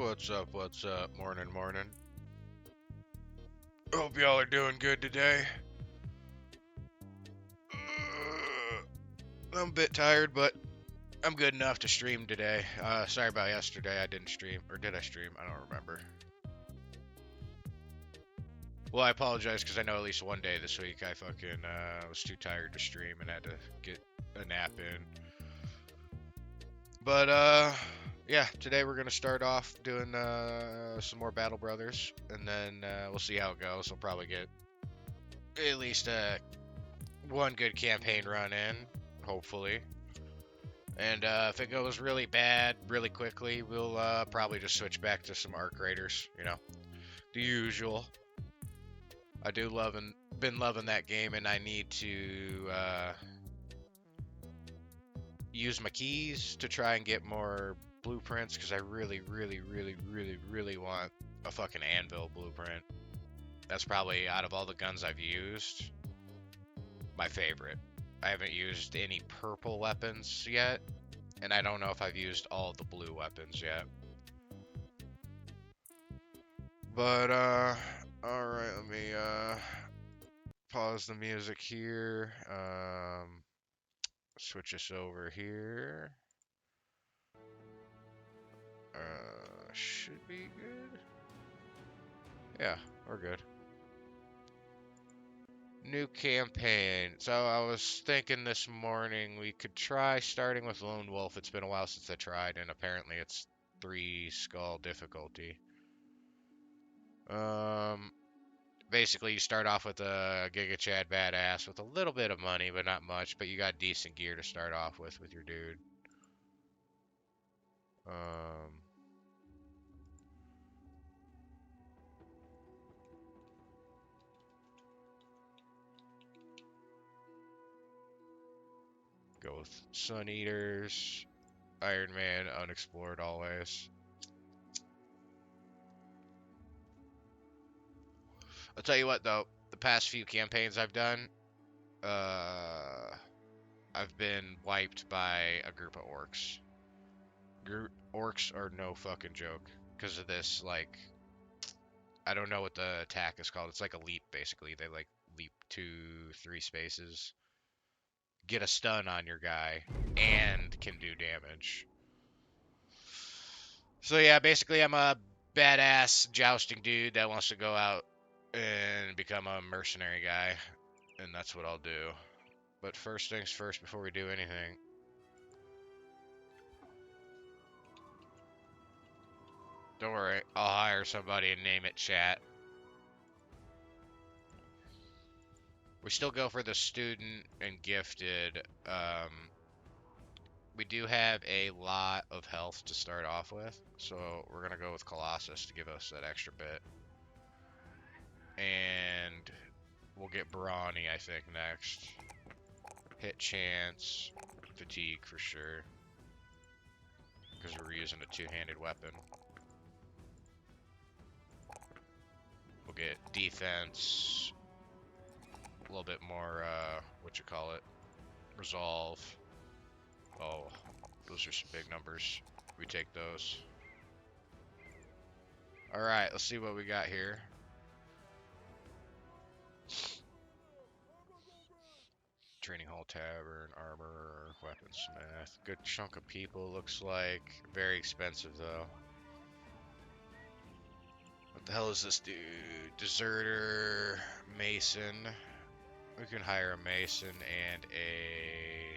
What's up? What's up? Morning, morning. Hope y'all are doing good today. I'm a bit tired, but I'm good enough to stream today. Sorry about yesterday. I didn't stream. Or did I stream? I don't remember. Well, I apologize because I know at least one day this week I fucking was too tired to stream and had to get a nap in. But, yeah, today we're going to start off doing some more Battle Brothers, and then we'll see how it goes. We'll probably get at least one good campaign run in, hopefully. And if it goes really bad really quickly, we'll probably just switch back to some Arc Raiders, you know, the usual. I been loving that game, and I need to use my keys to try and get more blueprints, because I really want a fucking anvil blueprint. That's probably, out of all the guns I've used, my favorite. I haven't used any purple weapons yet, and I don't know if I've used all the blue weapons yet. But, alright, let me, pause the music here, switch us over here. Should be good. Yeah, we're good. New campaign. So I was thinking this morning we could try starting with Lone Wolf. It's been a while since I tried, and apparently it's 3 skull difficulty. Basically you start off with a Giga Chad badass with a little bit of money, but not much, but you got decent gear to start off with your dude. Go with Sun Eaters, Iron Man, unexplored always. I'll tell you what though, the past few campaigns I've done, I've been wiped by a group of orcs. Orcs are no fucking joke because of this, like, I don't know what the attack is called. It's like a leap, basically. They like leap 2-3 spaces, get a stun on your guy, and can do damage. So yeah, basically I'm a badass jousting dude that wants to go out and become a mercenary guy, and that's what I'll do. But first things first, before we do anything, don't worry, I'll hire somebody and name it chat. We still go for the student and gifted. We do have a lot of health to start off with, so we're going to go with Colossus to give us that extra bit. And we'll get Brawny, I think, next. Hit chance, fatigue for sure, because we're using a two-handed weapon. We'll get defense, a little bit more, resolve. Oh, those are some big numbers. We take those. Alright, let's see what we got here. Training Hall Tavern, armor, weaponsmith. Good chunk of people, looks like. Very expensive, though. What the hell is this dude? Deserter, Mason. We can hire a Mason and a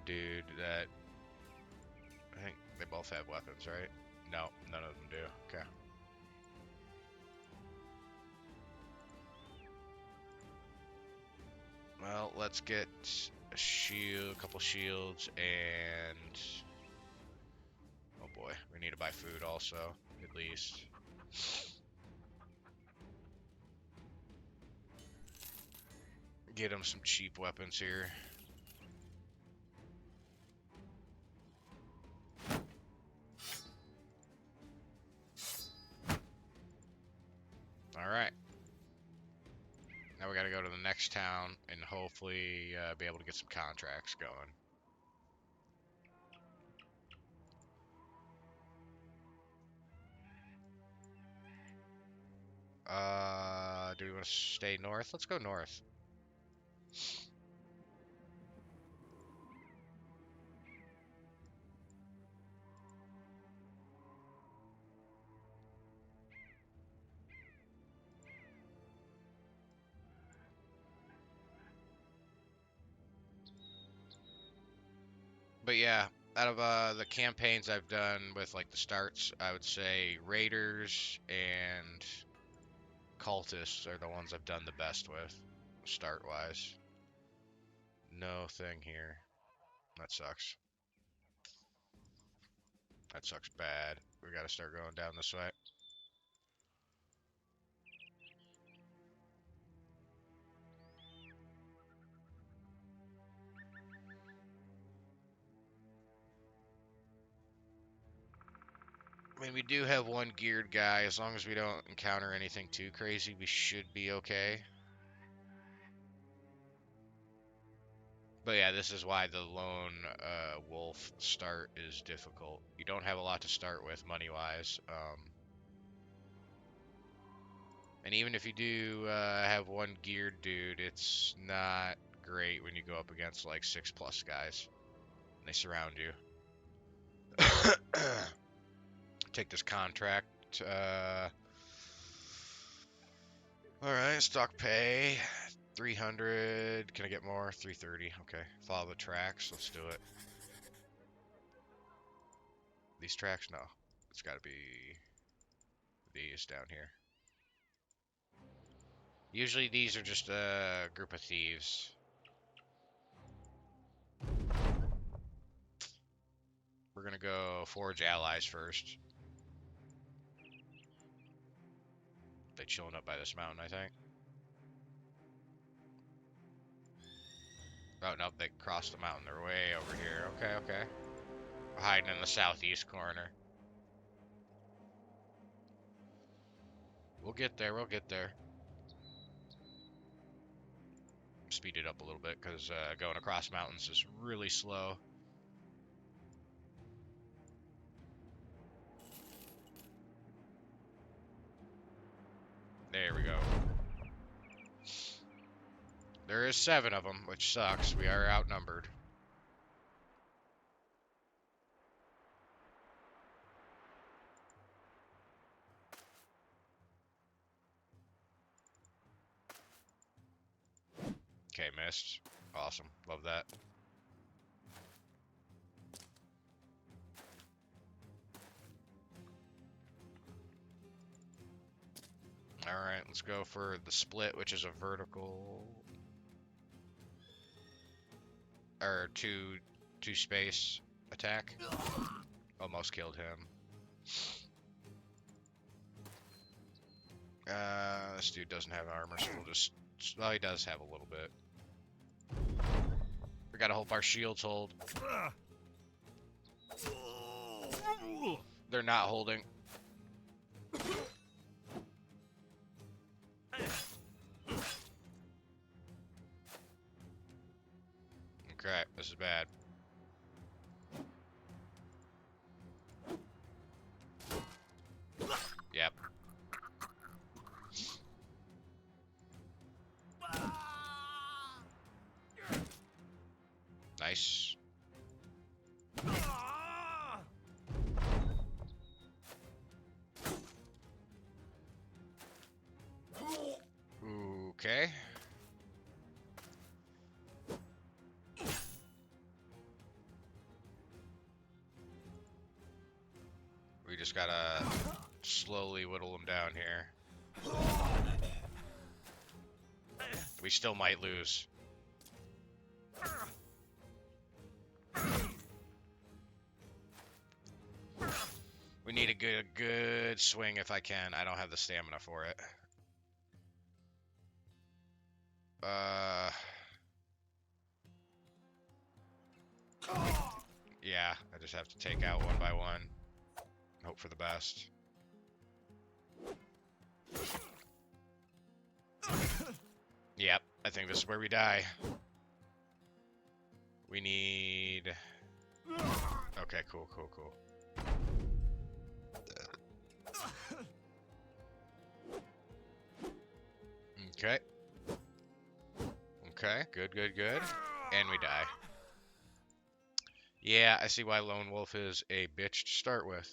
dude that... I think they both have weapons, right? No, none of them do. Okay. Well, let's get a shield, a couple shields, and... oh boy, we need to buy food also, at least. Get him some cheap weapons here. Alright. Now we gotta go to the next town and hopefully be able to get some contracts going. Do we want to stay north? Let's go north. But yeah, out of the campaigns I've done with like the starts, I would say raiders and cultists are the ones I've done the best with, start wise. No thing here. That sucks. That sucks bad. We gotta start going down this way. I mean, we do have one geared guy. As long as we don't encounter anything too crazy, we should be okay. But yeah, this is why the lone wolf start is difficult. You don't have a lot to start with money-wise. And even if you do have one geared dude, it's not great when you go up against like 6+ guys. And they surround you. Take this contract. Alright, stock pay. 300. Can I get more? 330. Okay. Follow the tracks. Let's do it. These tracks? No. It's got to be these down here. Usually these are just a group of thieves. We're going to go forge allies first. They chilling up by this mountain, I think. Oh, no, they crossed the mountain. They're way over here. Okay, okay. We're hiding in the southeast corner. We'll get there, we'll get there. Speed it up a little bit, because going across mountains is really slow. There we go. There is 7 of them, which sucks. We are outnumbered. Okay, missed. Awesome. Love that. Alright, let's go for the split, which is a vertical... Or two space attack. Almost killed him. This dude doesn't have armor, so we'll just... Well, he does have a little bit. We gotta hope our shields hold. They're not holding. Okay, this is bad. Yep. Nice. Okay. We just gotta slowly whittle them down here. We still might lose. We need a good swing if I can. I don't have the stamina for it. Yeah, I just have to take out one by one. Hope for the best. Yep, I think this is where we die. We need... Okay, cool. Okay. Okay, good, good, good. And we die. Yeah, I see why Lone Wolf is a bitch to start with.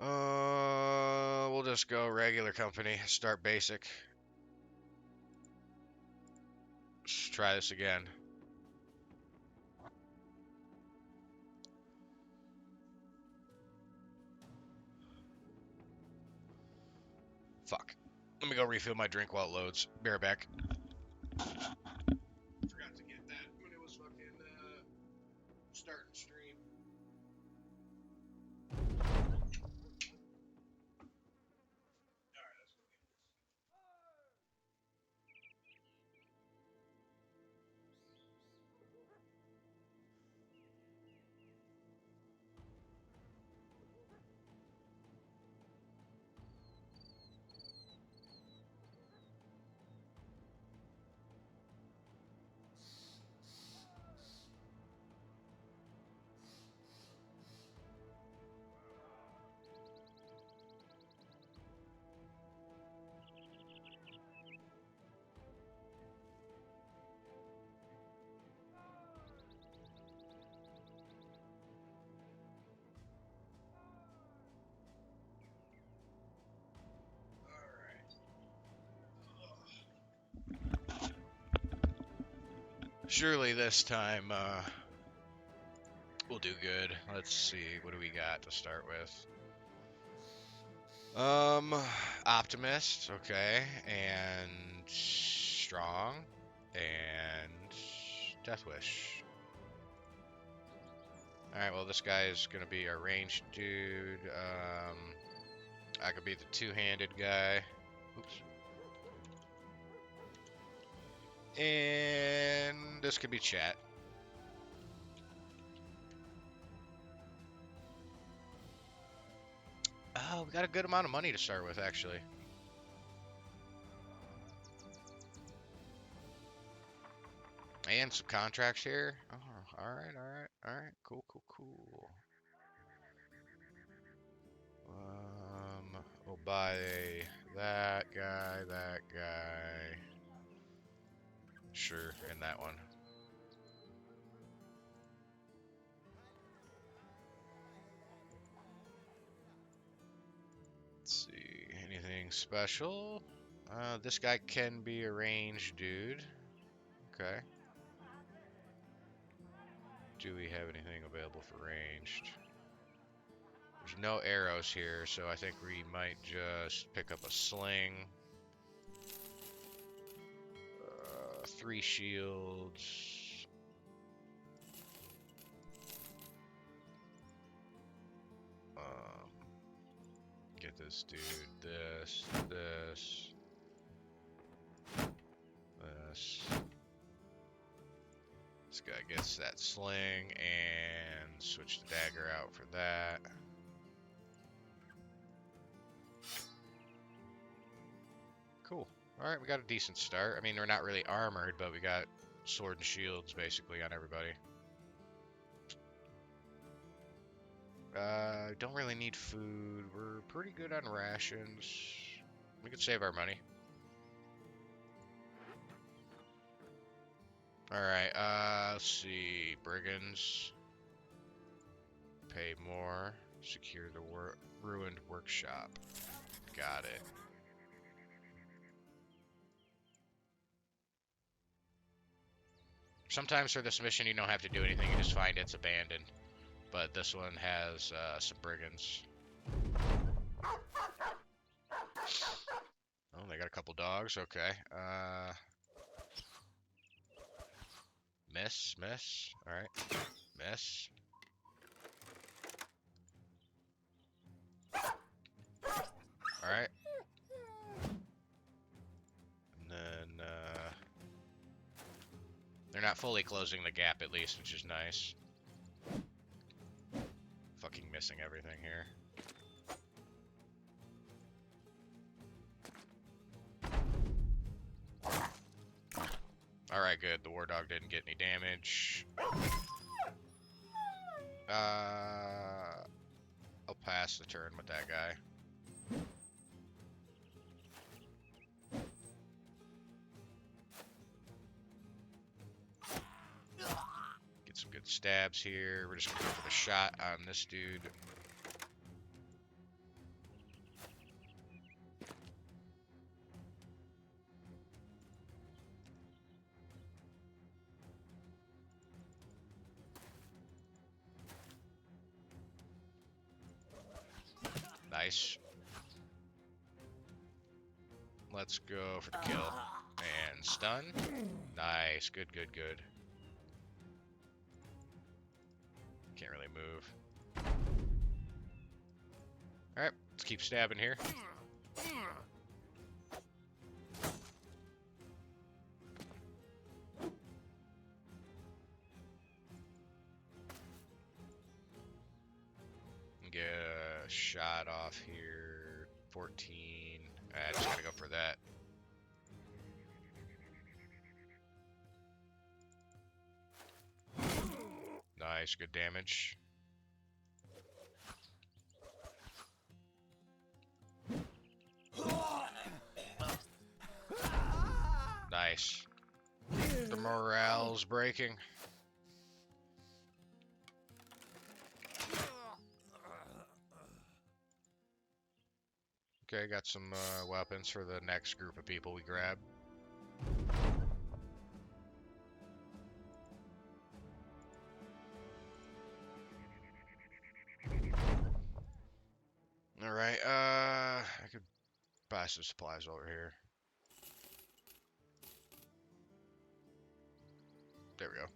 We'll just go regular company. Start basic. Let's try this again. Fuck. Let me go refill my drink while it loads. Be right back. Forgot to get that when it was fucking starting stream. Surely this time, we'll do good. Let's see, what do we got to start with? Optimist, okay, and strong, and Death Wish. Alright, well this guy is gonna be a ranged dude. I could be the two-handed guy. Oops. And this could be chat. Oh, we got a good amount of money to start with, actually. And some contracts here. Oh, alright, alright, alright. Cool, cool, cool. We'll buy that guy, that guy. Sure, and that one. Let's see, anything special? This guy can be a ranged dude. Okay. Do we have anything available for ranged? There's no arrows here, so I think we might just pick up a sling. 3 shields. Get this dude, this. This guy gets that sling and switch the dagger out for that. Cool. Alright, we got a decent start. I mean, we're not really armored, but we got sword and shields basically on everybody. Don't really need food. We're pretty good on rations. We could save our money. Alright, let's see. Brigands. Pay more. Secure the ruined workshop. Got it. Sometimes for this mission you don't have to do anything, you just find it's abandoned. But this one has some brigands. Oh, they got a couple dogs. Okay. Miss. All right. Miss. All right. And then they're not fully closing the gap at least, which is nice. Fucking missing everything here. Alright, good. The war dog didn't get any damage. I'll pass the turn with that guy. Get some good stabs here. We're just gonna go for the shot on this dude. Nice. Let's go for the kill. And stun. Nice. Good, good, good. Can't really move. Alright, let's keep stabbing here. Get a shot off here. 14. I just gotta go for that. Nice, good damage. Nice. The morale's breaking. Okay, got some weapons for the next group of people we grab. Alright, I could buy some supplies over here. There we go.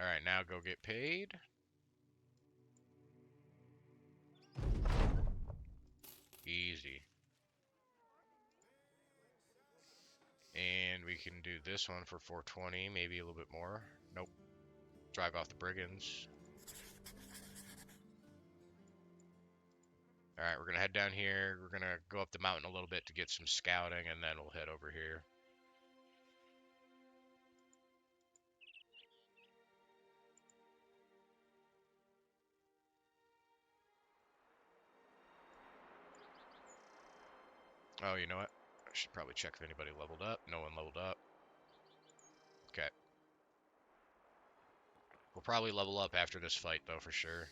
Alright, now go get paid. Easy. And we can do this one for 420, maybe a little bit more. Nope. Drive off the brigands. Alright, we're gonna head down here. We're gonna go up the mountain a little bit to get some scouting, and then we'll head over here. Oh, you know what? I should probably check if anybody leveled up. No one leveled up. Okay. We'll probably level up after this fight, though, for sure.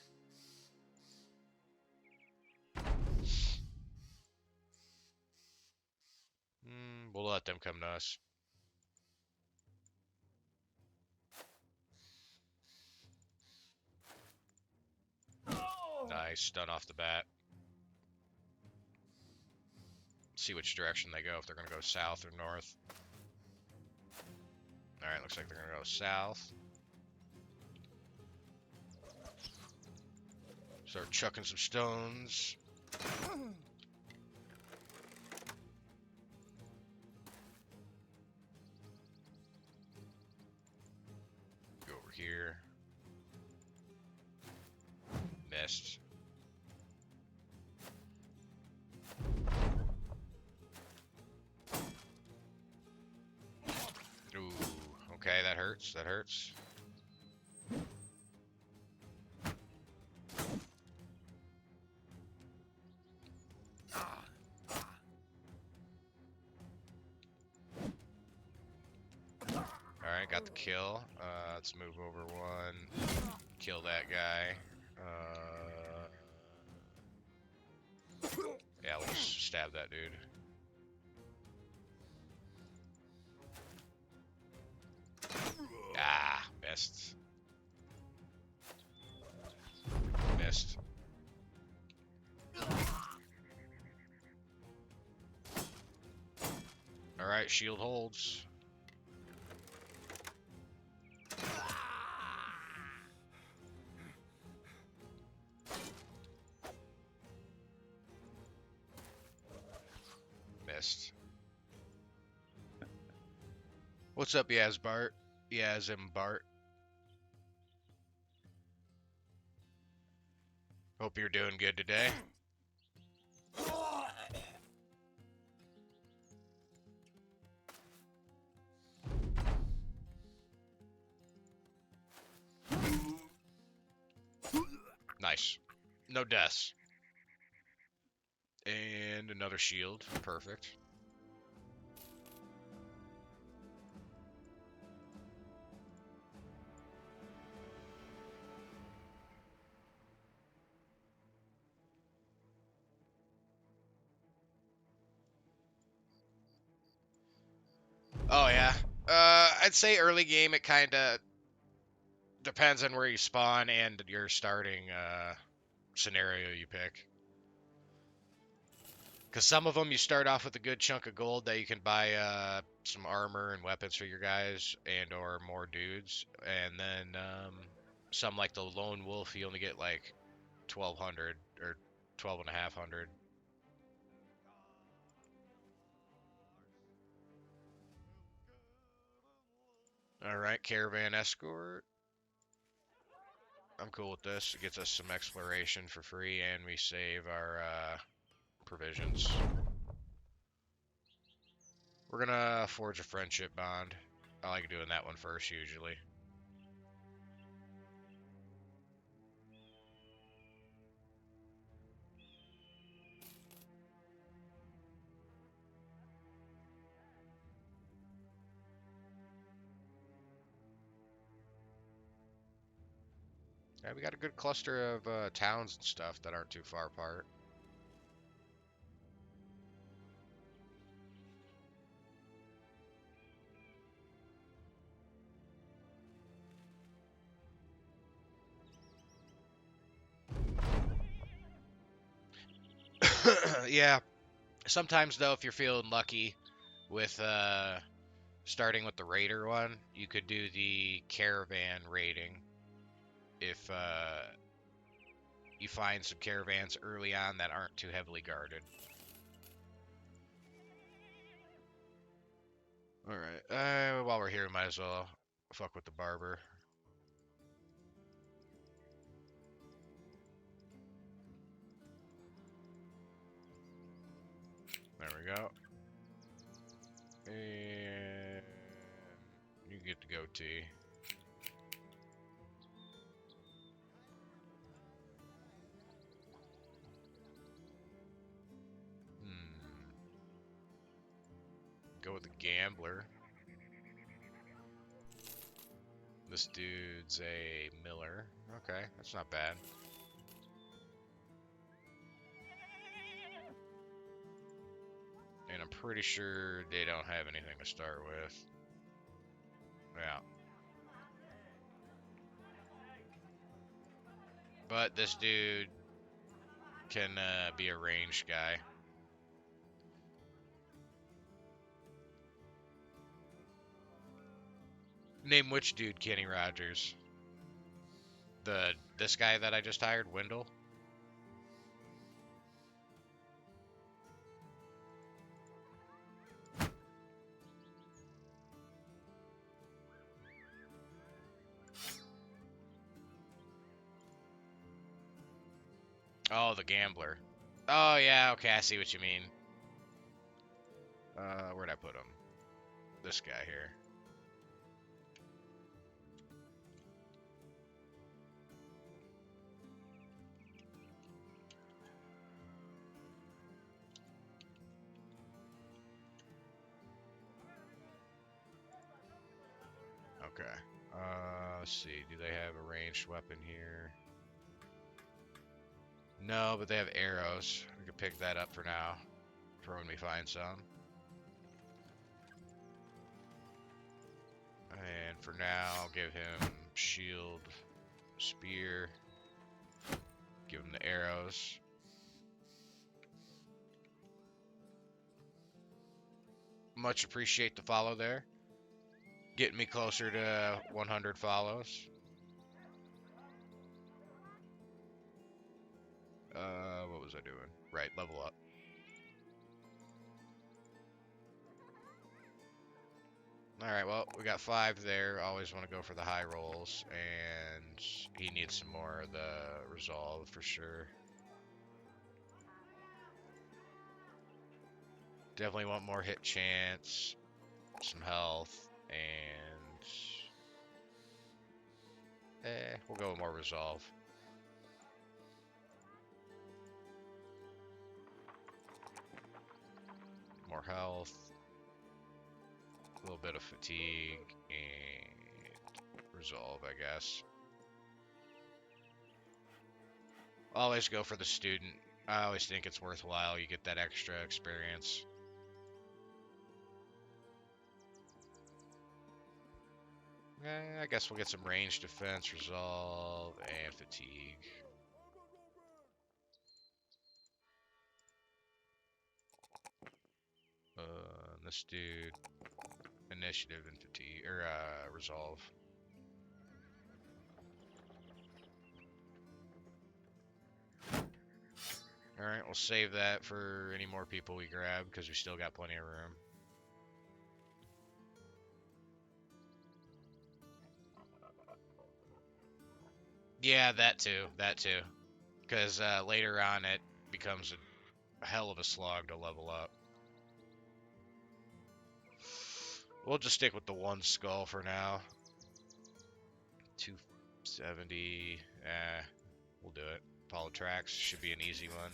We'll let them come to us. Nice, stun off the bat. See which direction they go, if they're going to go south or north. Alright, looks like they're going to go south. Start chucking some stones. Go over here. Missed. Ooh, okay, that hurts, that hurts. Alright, got the kill. Let's move over one. Kill that guy. Yeah, we'll just stab that dude. Ah, missed. Missed. Alright, shield holds. Missed. What's up, Yazbart? Yazimbart. Hope you're doing good today. Nice. No deaths. And another shield. Perfect. Oh, yeah. I'd say early game, it kind of depends on where you spawn and your starting scenario you pick. Because some of them you start off with a good chunk of gold that you can buy some armor and weapons for your guys and or more dudes. And then some like the Lone Wolf, you only get like 1,200 or 12,500. All right, Caravan Escort. I'm cool with this. It gets us some exploration for free and we save our provisions. We're gonna forge a friendship bond. I like doing that one first usually. Yeah, we got a good cluster of towns and stuff that aren't too far apart. Yeah. Sometimes though, if you're feeling lucky with starting with the raider one, you could do the caravan raiding if you find some caravans early on that aren't too heavily guarded. All right. While we're here, we might as well fuck with the barber. There we go. And you get the goatee. Go with the gambler. This dude's a miller. Okay, that's not bad. And I'm pretty sure they don't have anything to start with. Yeah. But this dude can be a ranged guy. Name which dude, Kenny Rogers? This guy that I just hired, Wendell? Oh, the gambler. Oh, yeah, okay, I see what you mean. Where'd I put him? This guy here. Okay. Let's see. Do they have a ranged weapon here? No, but they have arrows. We could pick that up for now, for when we find some. And for now, I'll give him shield, spear, give him the arrows. Much appreciate the follow there. Getting me closer to 100 follows. What was I doing? Right, level up. Alright, well, we got 5 there. Always want to go for the high rolls. And he needs some more of the resolve for sure. Definitely want more hit chance, some health, and we'll go with more resolve. more health, a little bit of fatigue, and resolve, I guess. Always go for the student. I always think it's worthwhile. You get that extra experience. I guess we'll get some range defense, resolve, and fatigue. This dude, initiative and fatigue, or resolve. Alright, we'll save that for any more people we grab, because we still got plenty of room. Yeah, that too, because later on it becomes a hell of a slog to level up. We'll just stick with the one skull for now. 270, we'll do it. Polytrax should be an easy one.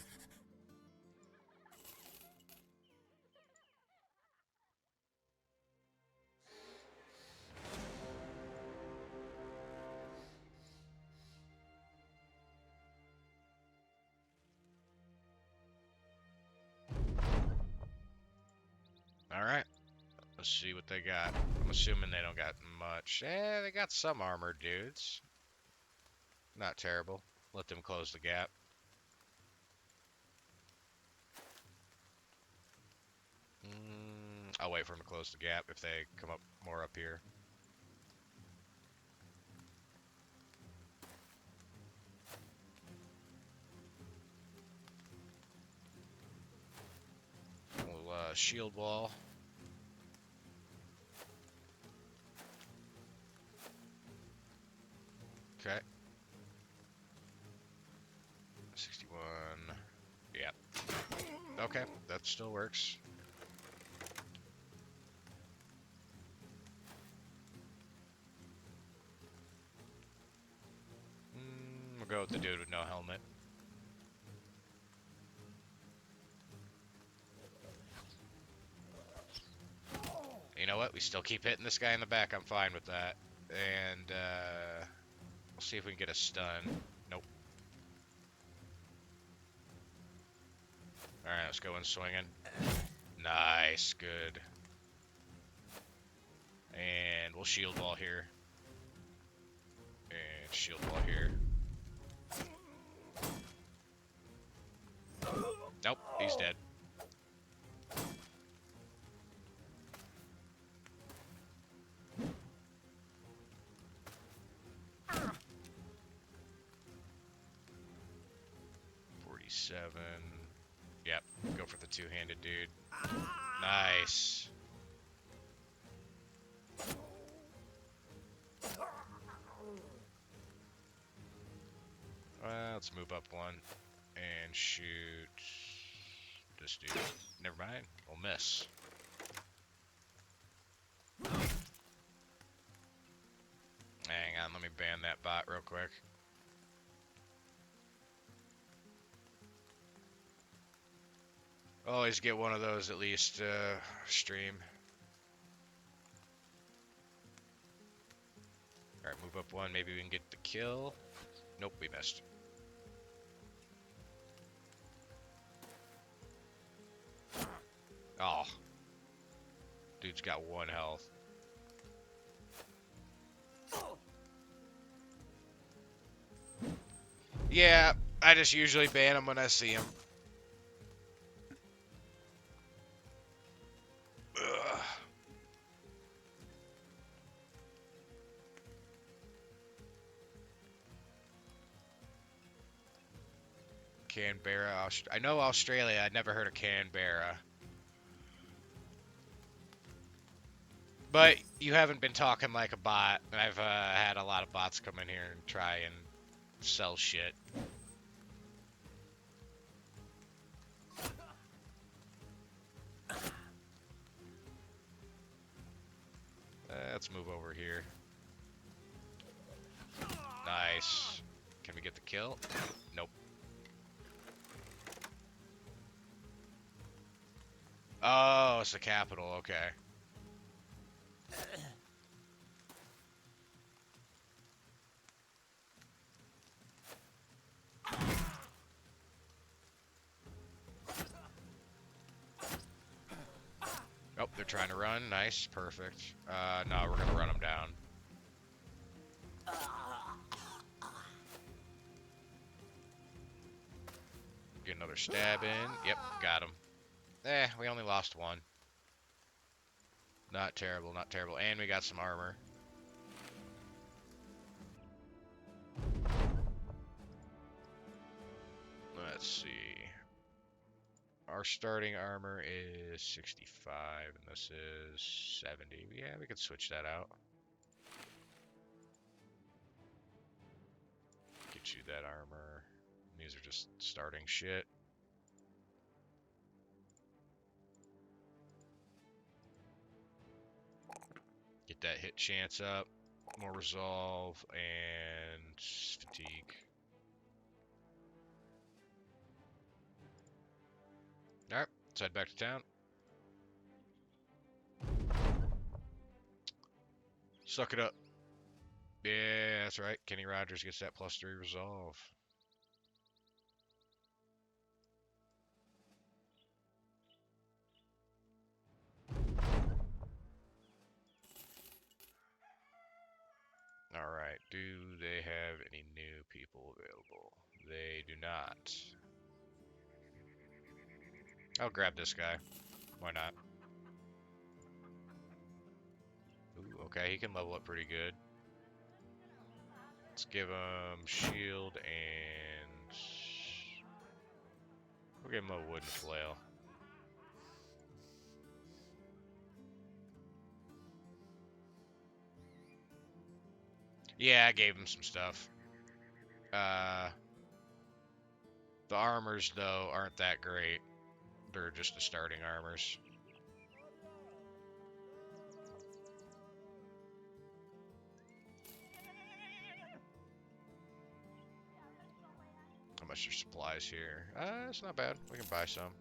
Alright, let's see what they got. I'm assuming they don't got much. They got some armored dudes. Not terrible. Let them close the gap. I'll wait for them to close the gap if they come up more up here. We'll shield wall. Okay. 61. Yeah. Okay, that still works. We'll go with the dude with no helmet. You know what? We still keep hitting this guy in the back. I'm fine with that. And we'll see if we can get a stun. Nope. Alright, let's go in swinging. Nice, good. And we'll shield wall here. And shield wall here. Nope, he's dead. Yep, go for the two-handed dude. Nice. Let's move up one and shoot this dude. Never mind, we'll miss. Hang on, let me ban that bot real quick. Always get one of those at least, stream. Alright, move up one, maybe we can get the kill. Nope, we missed. Oh. Dude's got 1 health. Yeah, I just usually ban him when I see him. Ugh. Canberra, I know Australia. I'd never heard of Canberra. But you haven't been talking like a bot. I've had a lot of bots come in here and try and sell shit. Let's move over here. Nice. Can we get the kill? Nope. Oh, it's the capital. Okay. Oh, they're trying to run. Nice. Perfect. No, we're gonna run them down. Get another stab in. Yep, got him. We only lost one. Not terrible, not terrible. And we got some armor. Let's see. Our starting armor is 65, and this is 70. Yeah, we could switch that out. Get you that armor. These are just starting shit. Get that hit chance up. More resolve and fatigue. Alright, let's head back to town. Suck it up. Yeah, that's right. Kenny Rogers gets that +3 resolve. Alright, do they have any new people available? They do not. I'll grab this guy. Why not? Ooh, okay, he can level up pretty good. Let's give him shield and... we'll give him a wooden flail. Yeah, I gave him some stuff. The armors, though, aren't that great. They're just the starting armors. How much are supplies here? It's not bad. We can buy some.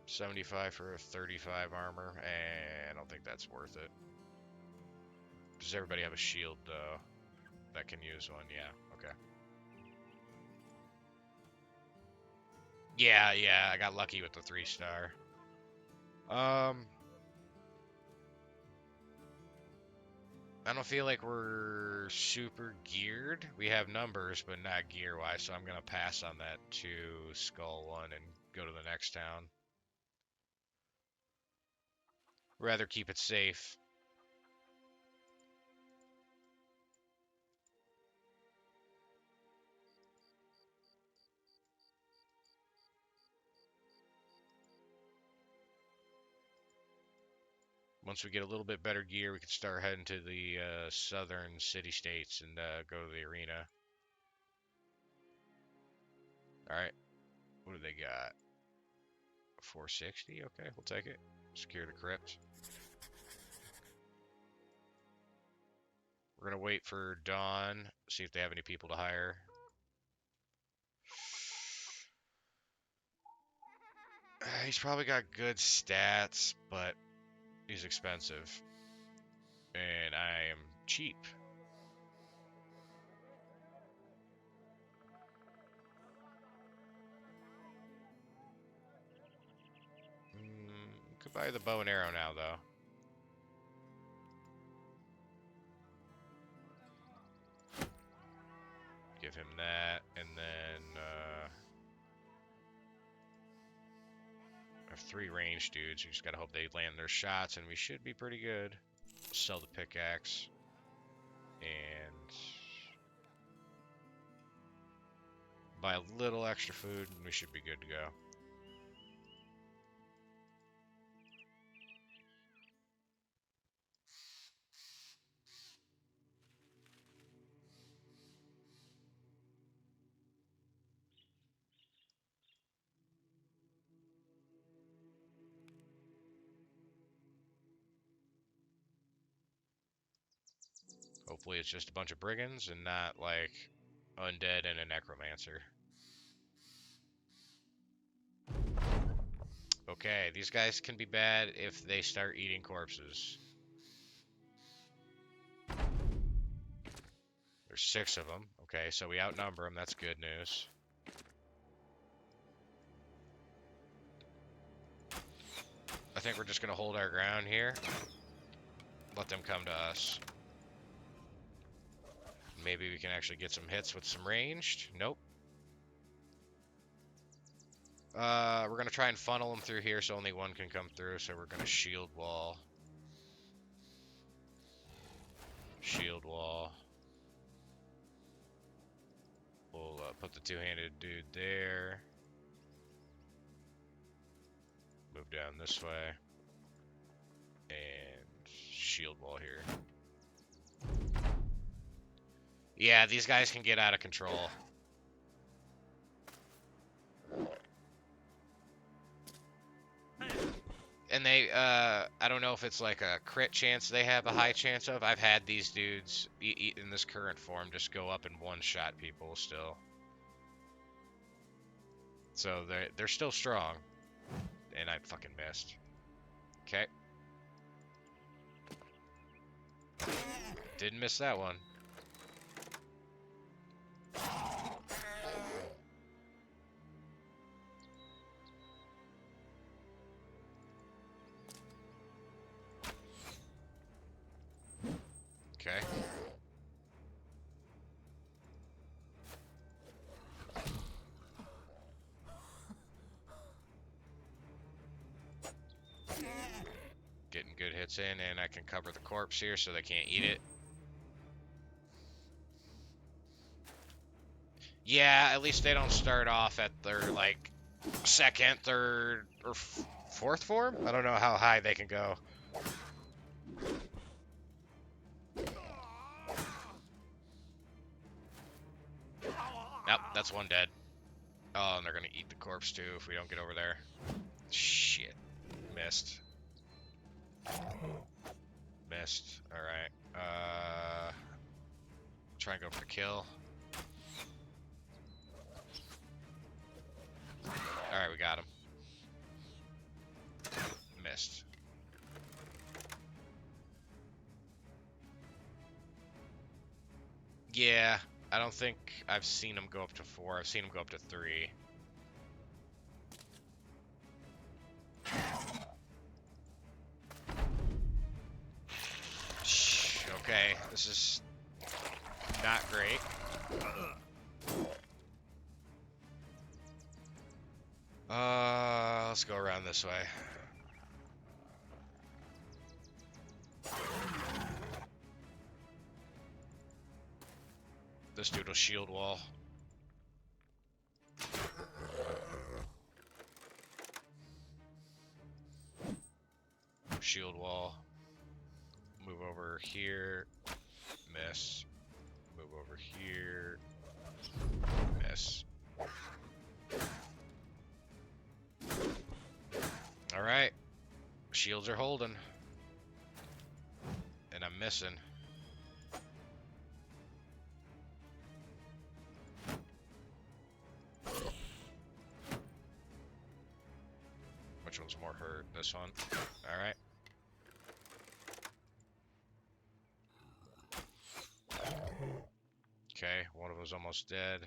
$75 for a 35 armor, and I don't think that's worth it. Does everybody have a shield, though, that can use one? Yeah, okay. Yeah, I got lucky with the 3-star. I don't feel like we're super geared. We have numbers, but not gear-wise, so I'm going to pass on that to Skull 1 and go to the next town. Rather keep it safe. Once we get a little bit better gear, we can start heading to the southern city-states and go to the arena. Alright, what do they got? 460? Okay, we'll take it. Secure the crypt. We're going to wait for Dawn, see if they have any people to hire. He's probably got good stats, but he's expensive. And I am cheap. Could buy the bow and arrow now, though. Give him that, and then I have 3 ranged dudes. We just gotta hope they land their shots, and we should be pretty good. Sell the pickaxe, and buy a little extra food, and we should be good to go. Hopefully it's just a bunch of brigands and not, like, undead, and a necromancer. Okay, these guys can be bad if they start eating corpses. There's 6 of them. Okay, so we outnumber them. That's good news. I think we're just going to hold our ground here. Let them come to us. Maybe we can actually get some hits with some ranged. Nope. We're going to try and funnel them through here so only one can come through. So we're going to shield wall. Shield wall. We'll put the two-handed dude there. Move down this way. And shield wall here. Yeah, these guys can get out of control. And they, I don't know if it's like a crit chance they have a high chance of. I've had these dudes in this current form just go up and one-shot people still. So they're still strong. And I fucking missed. Okay. Didn't miss that one. Okay. Getting good hits in, and I can cover the corpse here so they can't eat it. Yeah, at least they don't start off at their, like, 2nd, 3rd, or 4th form? I don't know how high they can go. Nope, that's one dead. Oh, and they're gonna eat the corpse too if we don't get over there. Shit. Missed. Missed. Alright. Try and go for the kill. Alright, we got him. Missed. Yeah, I don't think I've seen him go up to 4. I've seen him go up to 3. Okay, this is not great. Let's go around this way. This dude will shield wall. Shield wall. Move over here. Miss. Move over here. Miss. Alright. Shields are holding. And I'm missing. Which one's more hurt? This one? Alright. Okay, one of them's almost dead.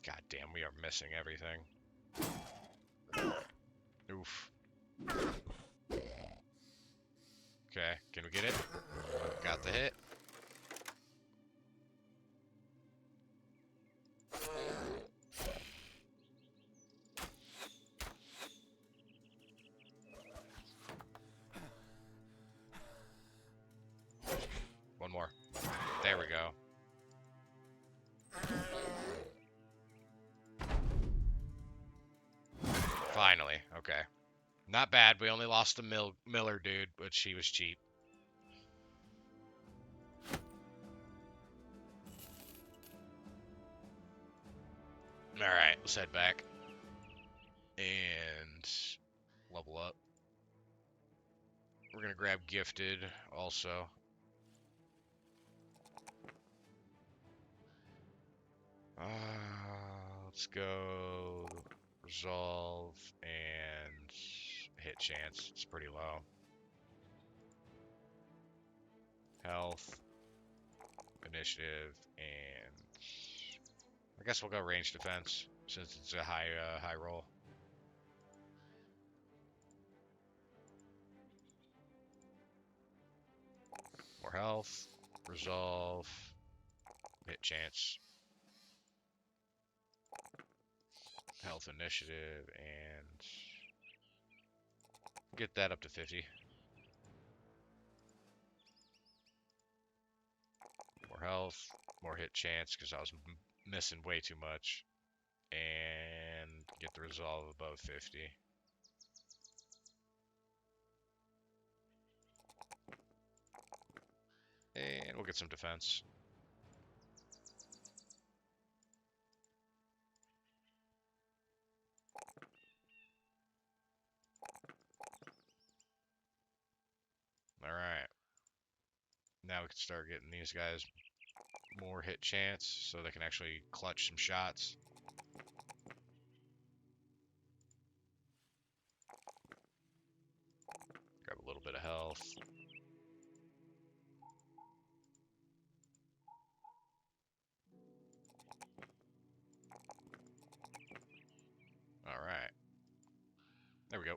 God damn, we are missing everything. Oof. Okay, can we get it? Got the hit. One more. There we go. Finally, okay. Not bad, we only lost the Miller dude, but she was cheap. Alright, let's head back. And level up. We're gonna grab gifted also. Let's go resolve and hit chance. It's pretty low. Health, initiative, and I guess we'll go range defense since it's a high roll. More health, resolve, hit chance, health initiative, and get that up to 50. More health, more hit chance because I was missing way too much, and get the resolve above 50. And we'll get some defense. Alright. Now we can start getting these guys more hit chance so they can actually clutch some shots. Grab a little bit of health. Alright. There we go.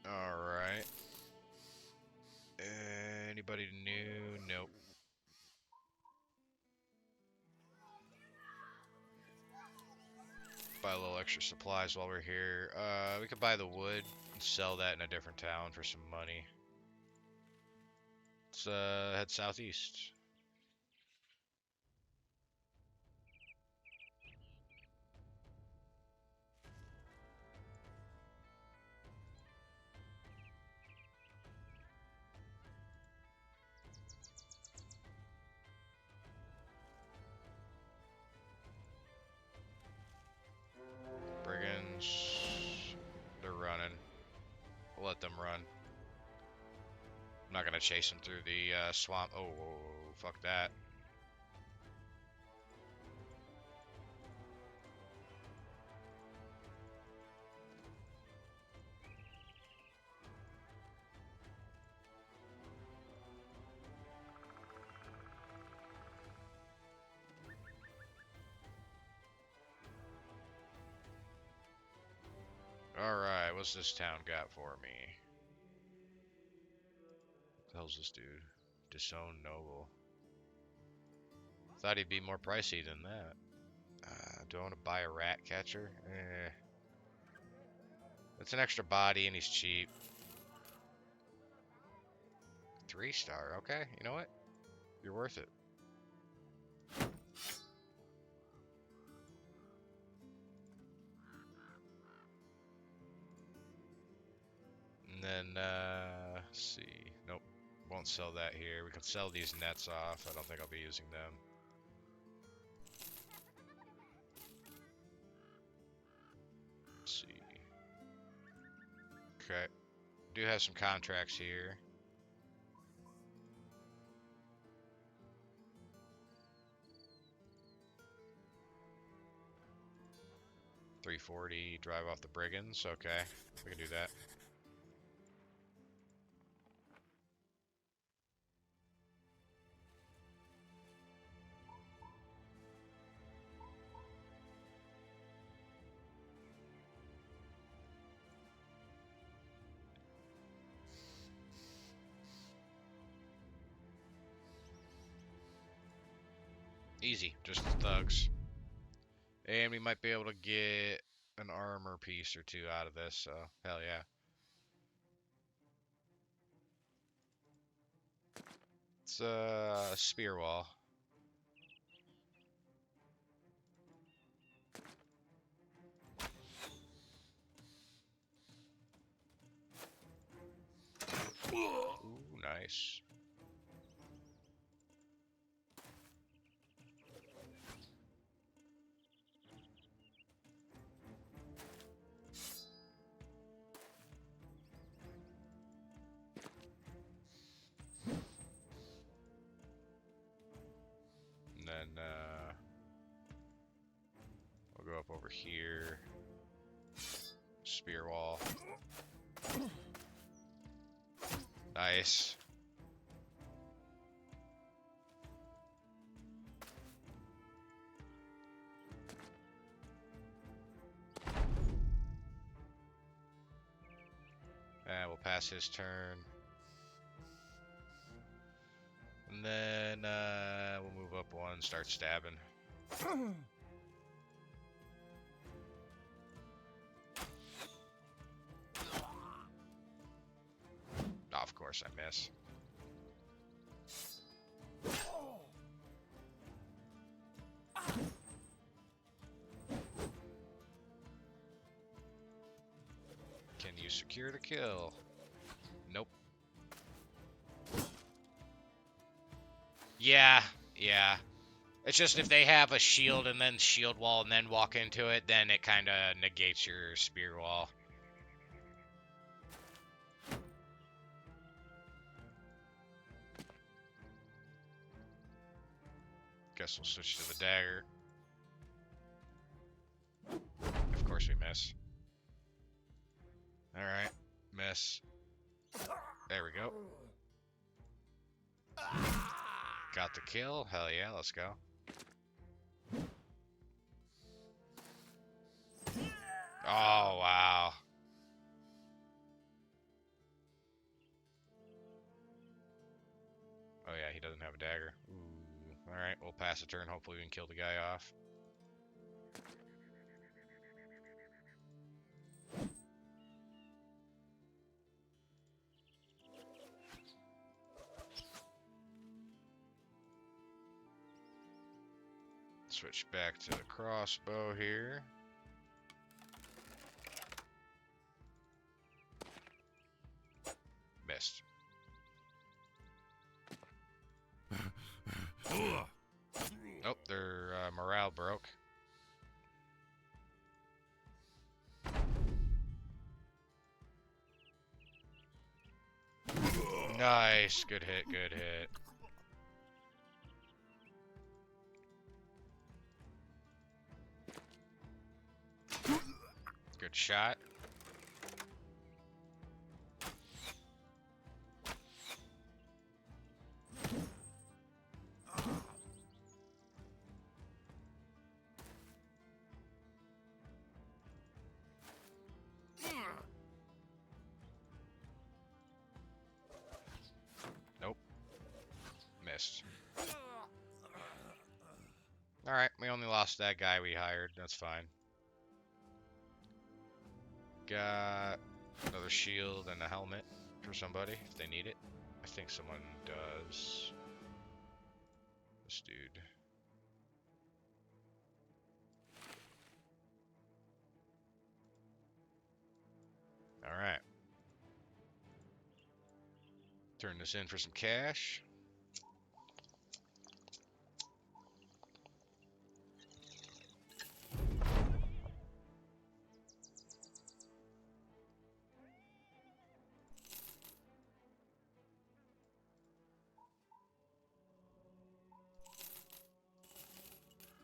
Alright. Anybody new? Nope. Buy a little extra supplies while we're here. We could buy the wood and sell that in a different town for some money. Let's head southeast. Brigands, they're running. We'll let them run. I'm not gonna chase them through the swamp. Oh, fuck that. Alright, what's this town got for me? What the hell's this dude? Disown Noble. Thought he'd be more pricey than that. Do I want to buy a rat catcher? It's an extra body and he's cheap. 3-star, okay. You know what? You're worth it. And then, let's see. Nope. Won't sell that here. We can sell these nets off. I don't think I'll be using them. Let's see. Okay. Do have some contracts here. $340, drive off the brigands. Okay, we can do that. Easy, just the thugs. And we might be able to get an armor piece or two out of this, so hell yeah. It's a spear wall. Nice. And then we'll go up over here. Spear wall. Nice. And we'll pass his turn. And then we'll move up one, start stabbing. Oh, of course I miss. Can you secure the kill? Nope. Yeah. It's just if they have a shield and then shield wall and then walk into it, then it kind of negates your spear wall. Guess we'll switch to the dagger. Of course we miss. Alright, miss. There we go. Got the kill. Hell yeah, let's go. Oh, wow. Oh yeah, he doesn't have a dagger. Ooh. Alright, we'll pass a turn. Hopefully we can kill the guy off. Switch back to the crossbow here. Missed. Nope, their morale broke. Nice. Good hit, good hit. Good shot. Nope. Missed. Alright, we only lost that guy we hired. That's fine. Got another shield and a helmet for somebody if they need it. I think someone does. This dude. Alright. Turn this in for some cash.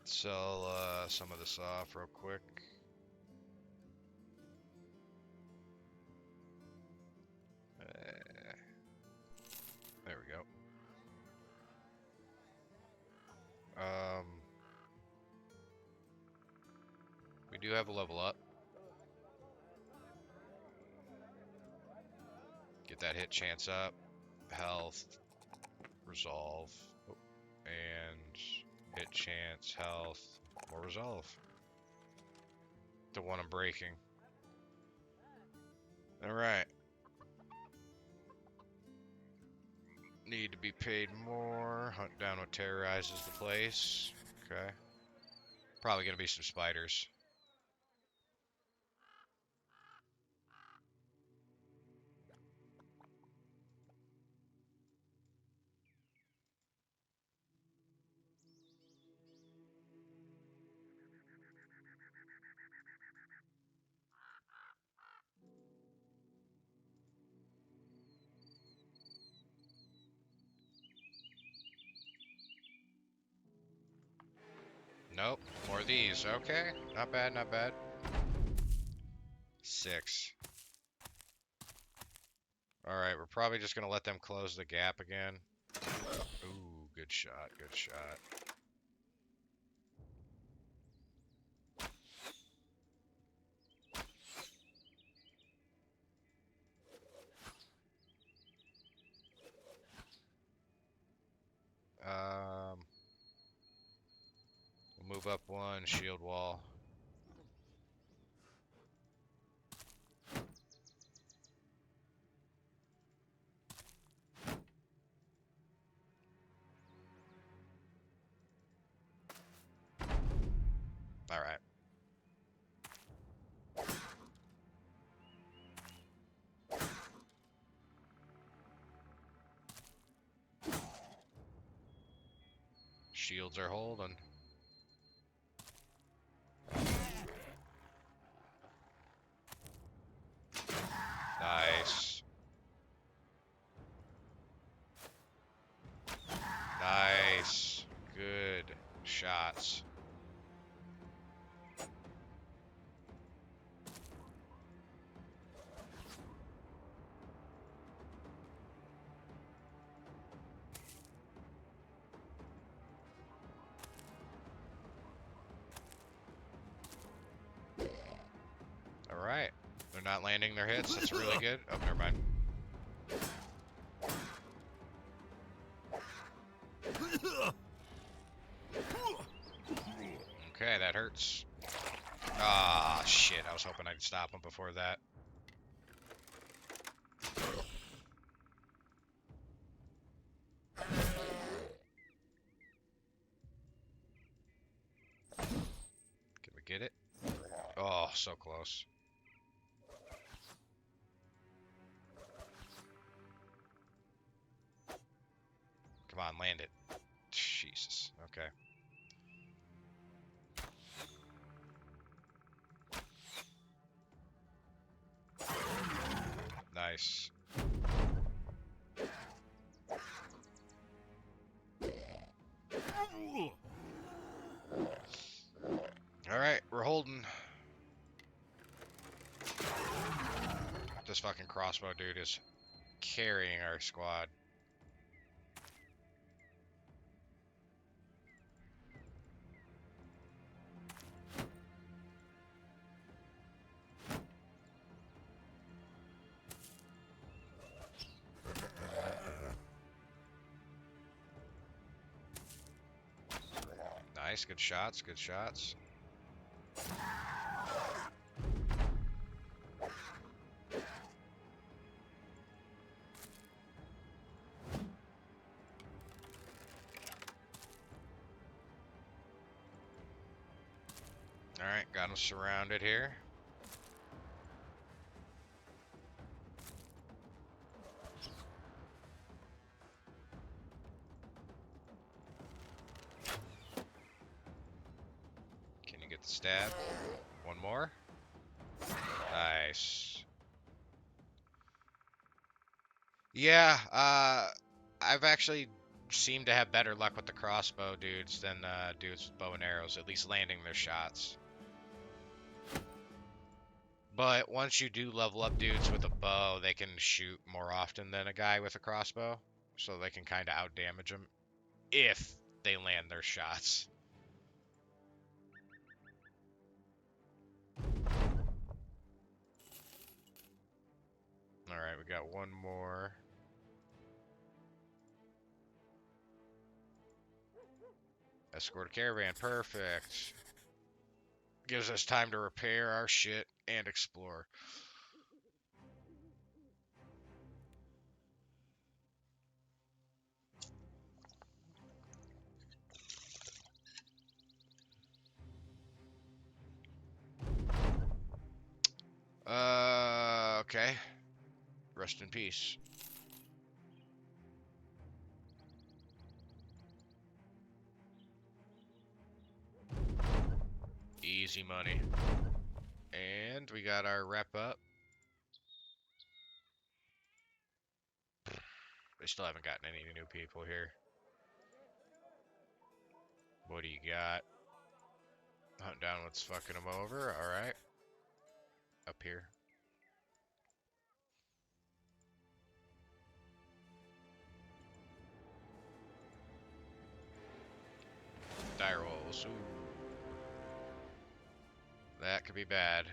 Sell some of this off real quick. There we go. We do have a level up. Get that hit chance up. Health. Resolve. Oh, and hit chance, health, or resolve. The one I'm breaking. Alright. Need to be paid more. Hunt down what terrorizes the place. Okay. Probably gonna be some spiders. Nope. More of these. Okay. Not bad, not bad. 6. Alright, we're probably just gonna let them close the gap again. Ooh, good shot, good shot. We'll move up one, shield wall. Alright. Shields are holding. Nice. Nice. Good shots. Alright. They're not landing their hits. That's really good. Oh, never mind. Okay, that hurts. Ah, shit. I was hoping I'd stop him before that. Can we get it? Oh, so close. Come on, land it. Jesus. Okay. Nice. Alright, we're holding. This fucking crossbow dude is carrying our squad. Nice, good shots, good shots. Alright, got him surrounded here. Can you get the stab? One more. Nice. Yeah, I've actually seemed to have better luck with the crossbow dudes than dudes with bow and arrows, at least landing their shots. But once you do level up dudes with a bow, they can shoot more often than a guy with a crossbow, so they can kind of outdamage them if they land their shots. Alright, we got one more. Escort a caravan, perfect. Gives us time to repair our shit and explore. Okay. Rest in peace. Easy money. And we got our rep up. They still haven't gotten any new people here. What do you got? Hunt down what's fucking them over. Alright. Up here. Die rolls. Ooh. That could be bad.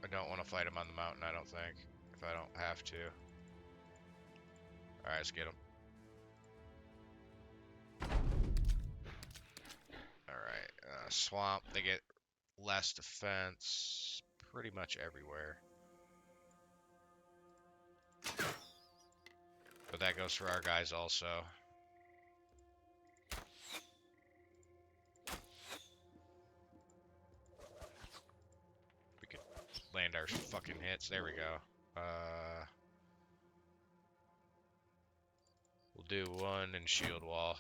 I don't want to fight him on the mountain, I don't think. If I don't have to. Alright, let's get him. Alright, swamp. They get less defense pretty much everywhere. But that goes for our guys also. We could land our fucking hits. There we go. We'll do one and shield wall.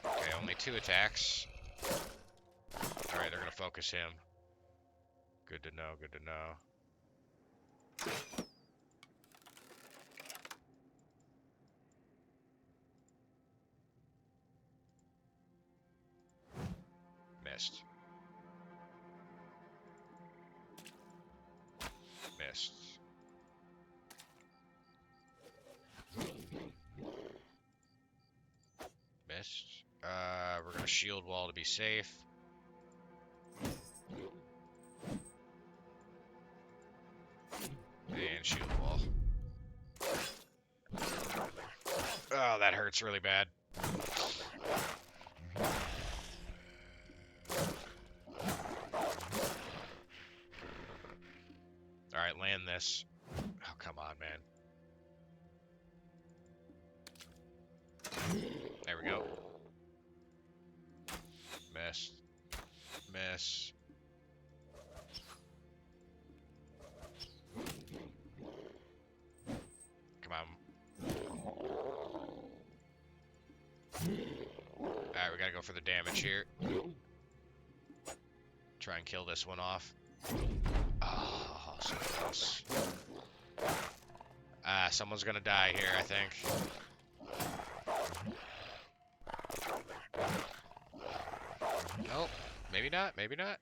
Okay, only 2 attacks. Alright, they're gonna focus him. Good to know, good to know. Missed. Missed. Missed. We're gonna shield wall to be safe. And shield wall. Oh, that hurts really bad. Alright, land this. Oh, come on, man. There we go. Miss. Miss. Come on. Alright, we gotta go for the damage here. Try and kill this one off. Oh, so close. Someone's gonna die here, I think. Nope. Maybe not, maybe not.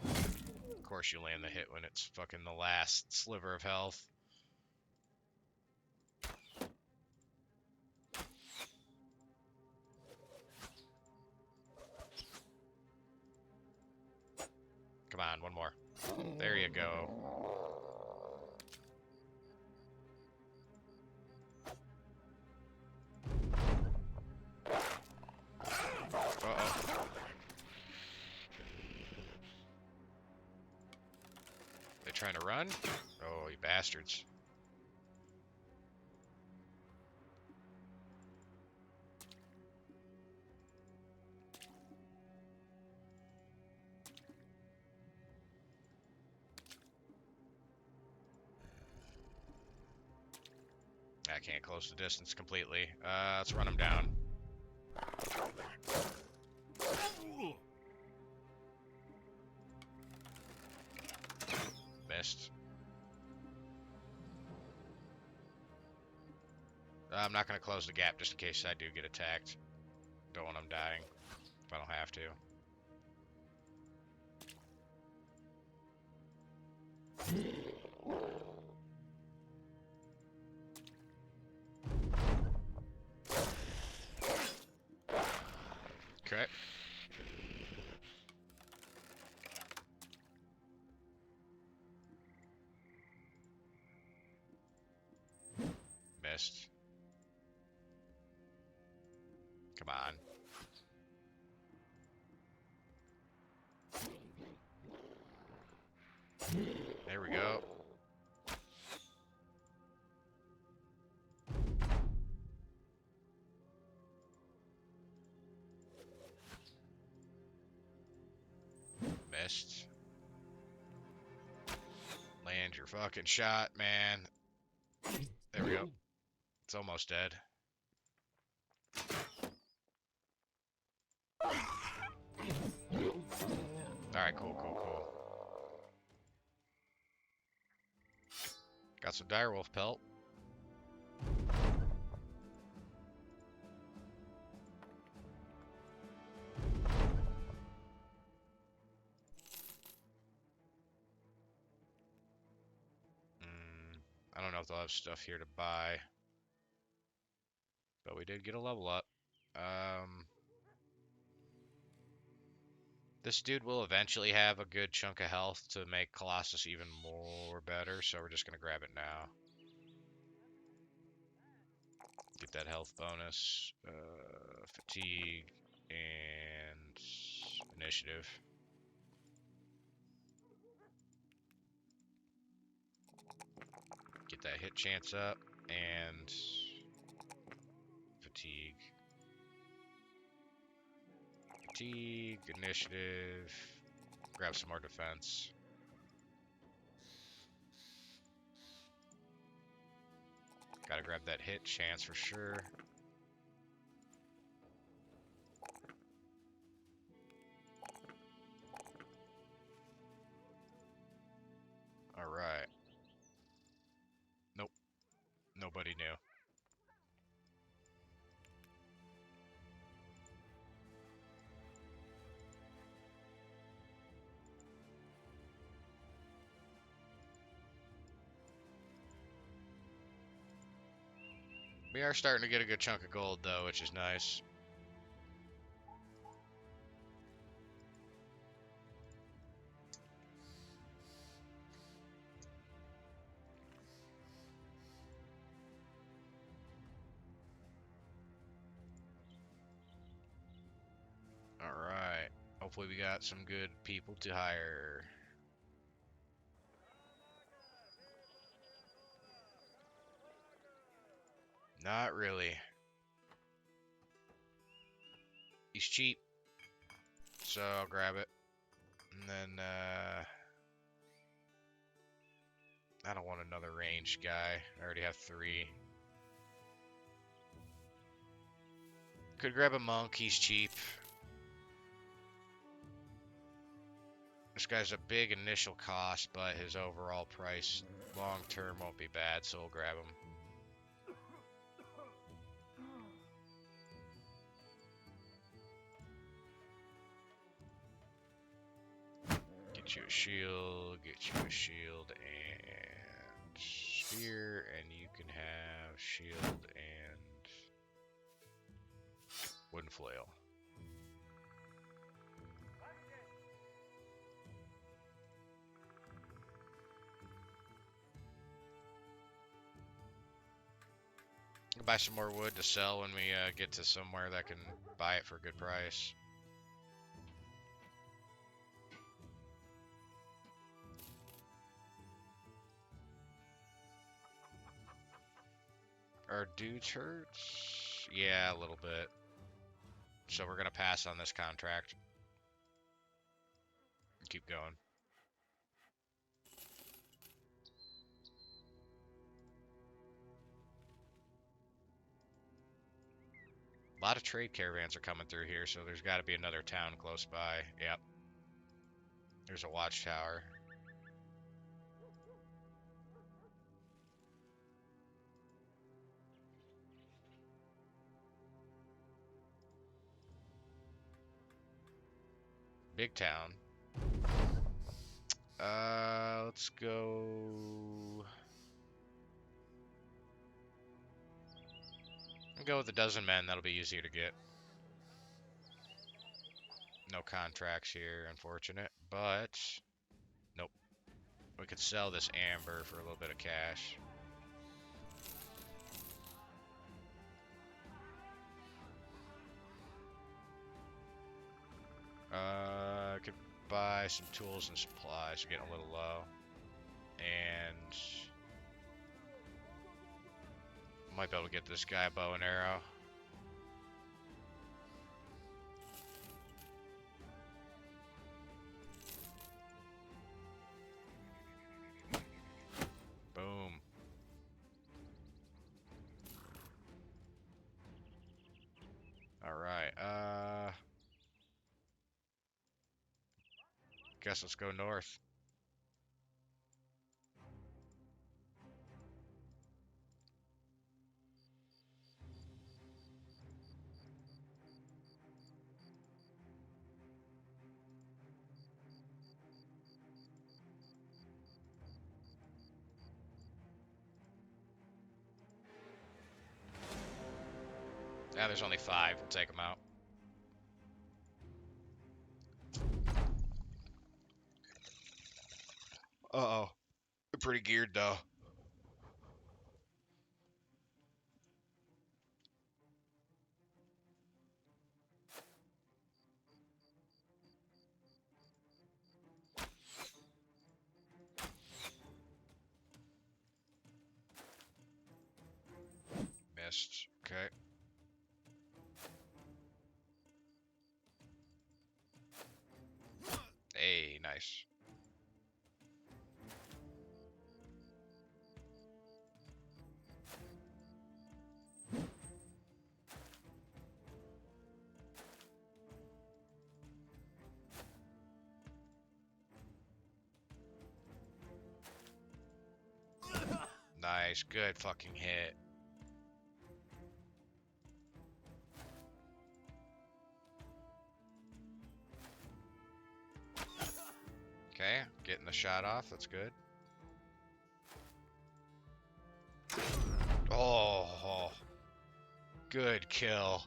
Of course you land the hit when it's fucking the last sliver of health. Come on, one more. There you go. Uh-oh. They trying to run? Oh, you bastards. I can't close the distance completely. Let's run them down. Missed. I'm not going to close the gap just in case I do get attacked. Don't want them dying if I don't have to. Okay. Missed. Come on. There we go. Missed. Land your fucking shot, man. There we go. It's almost dead. Got some direwolf pelt. I don't know if they'll have stuff here to buy, but we did get a level up. This dude will eventually have a good chunk of health to make Colossus even more better, so we're just going to grab it now. Get that health bonus, fatigue, and initiative. Get that hit chance up, and fatigue. Fatigue, initiative, grab some more defense. Gotta grab that hit chance for sure. Alright. Nope. Nobody knew. We are starting to get a good chunk of gold though, which is nice. Alright. Hopefully we got some good people to hire. Not really. He's cheap, so I'll grab it. And then, I don't want another ranged guy. I already have 3. Could grab a monk, he's cheap. This guy's a big initial cost, but his overall price long term won't be bad, so we'll grab him. Get you a shield, and spear, and you can have shield and wooden flail. I'll buy some more wood to sell when we get to somewhere that can buy it for a good price. Are dudes hurt? Yeah, a little bit. So we're gonna pass on this contract. Keep going. A lot of trade caravans are coming through here, so there's got to be another town close by. Yep. There's a watchtower. Big town. Let's go. I'll go with a dozen men. That'll be easier to get. No contracts here, unfortunate, but nope. We could sell this amber for a little bit of cash. I could buy some tools and supplies. We're getting a little low. And might be able to get this guy a bow and arrow. Boom. Alright, guess let's go north. Ah, there's only 5. We'll take them out. Uh-oh. They're pretty geared, though. Missed. Okay. Hey, nice. Nice. Good fucking hit. Okay, getting the shot off. That's good. Oh, good kill.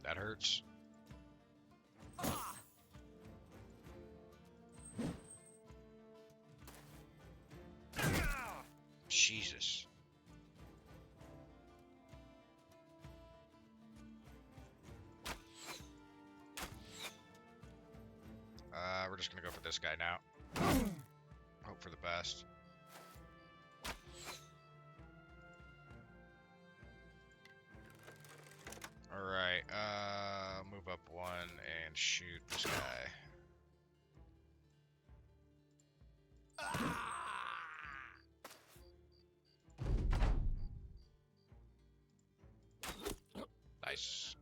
That hurts. Jesus. We're just gonna go for this guy now. Hope for the best. Alright, move up 1 and shoot this guy. Nice.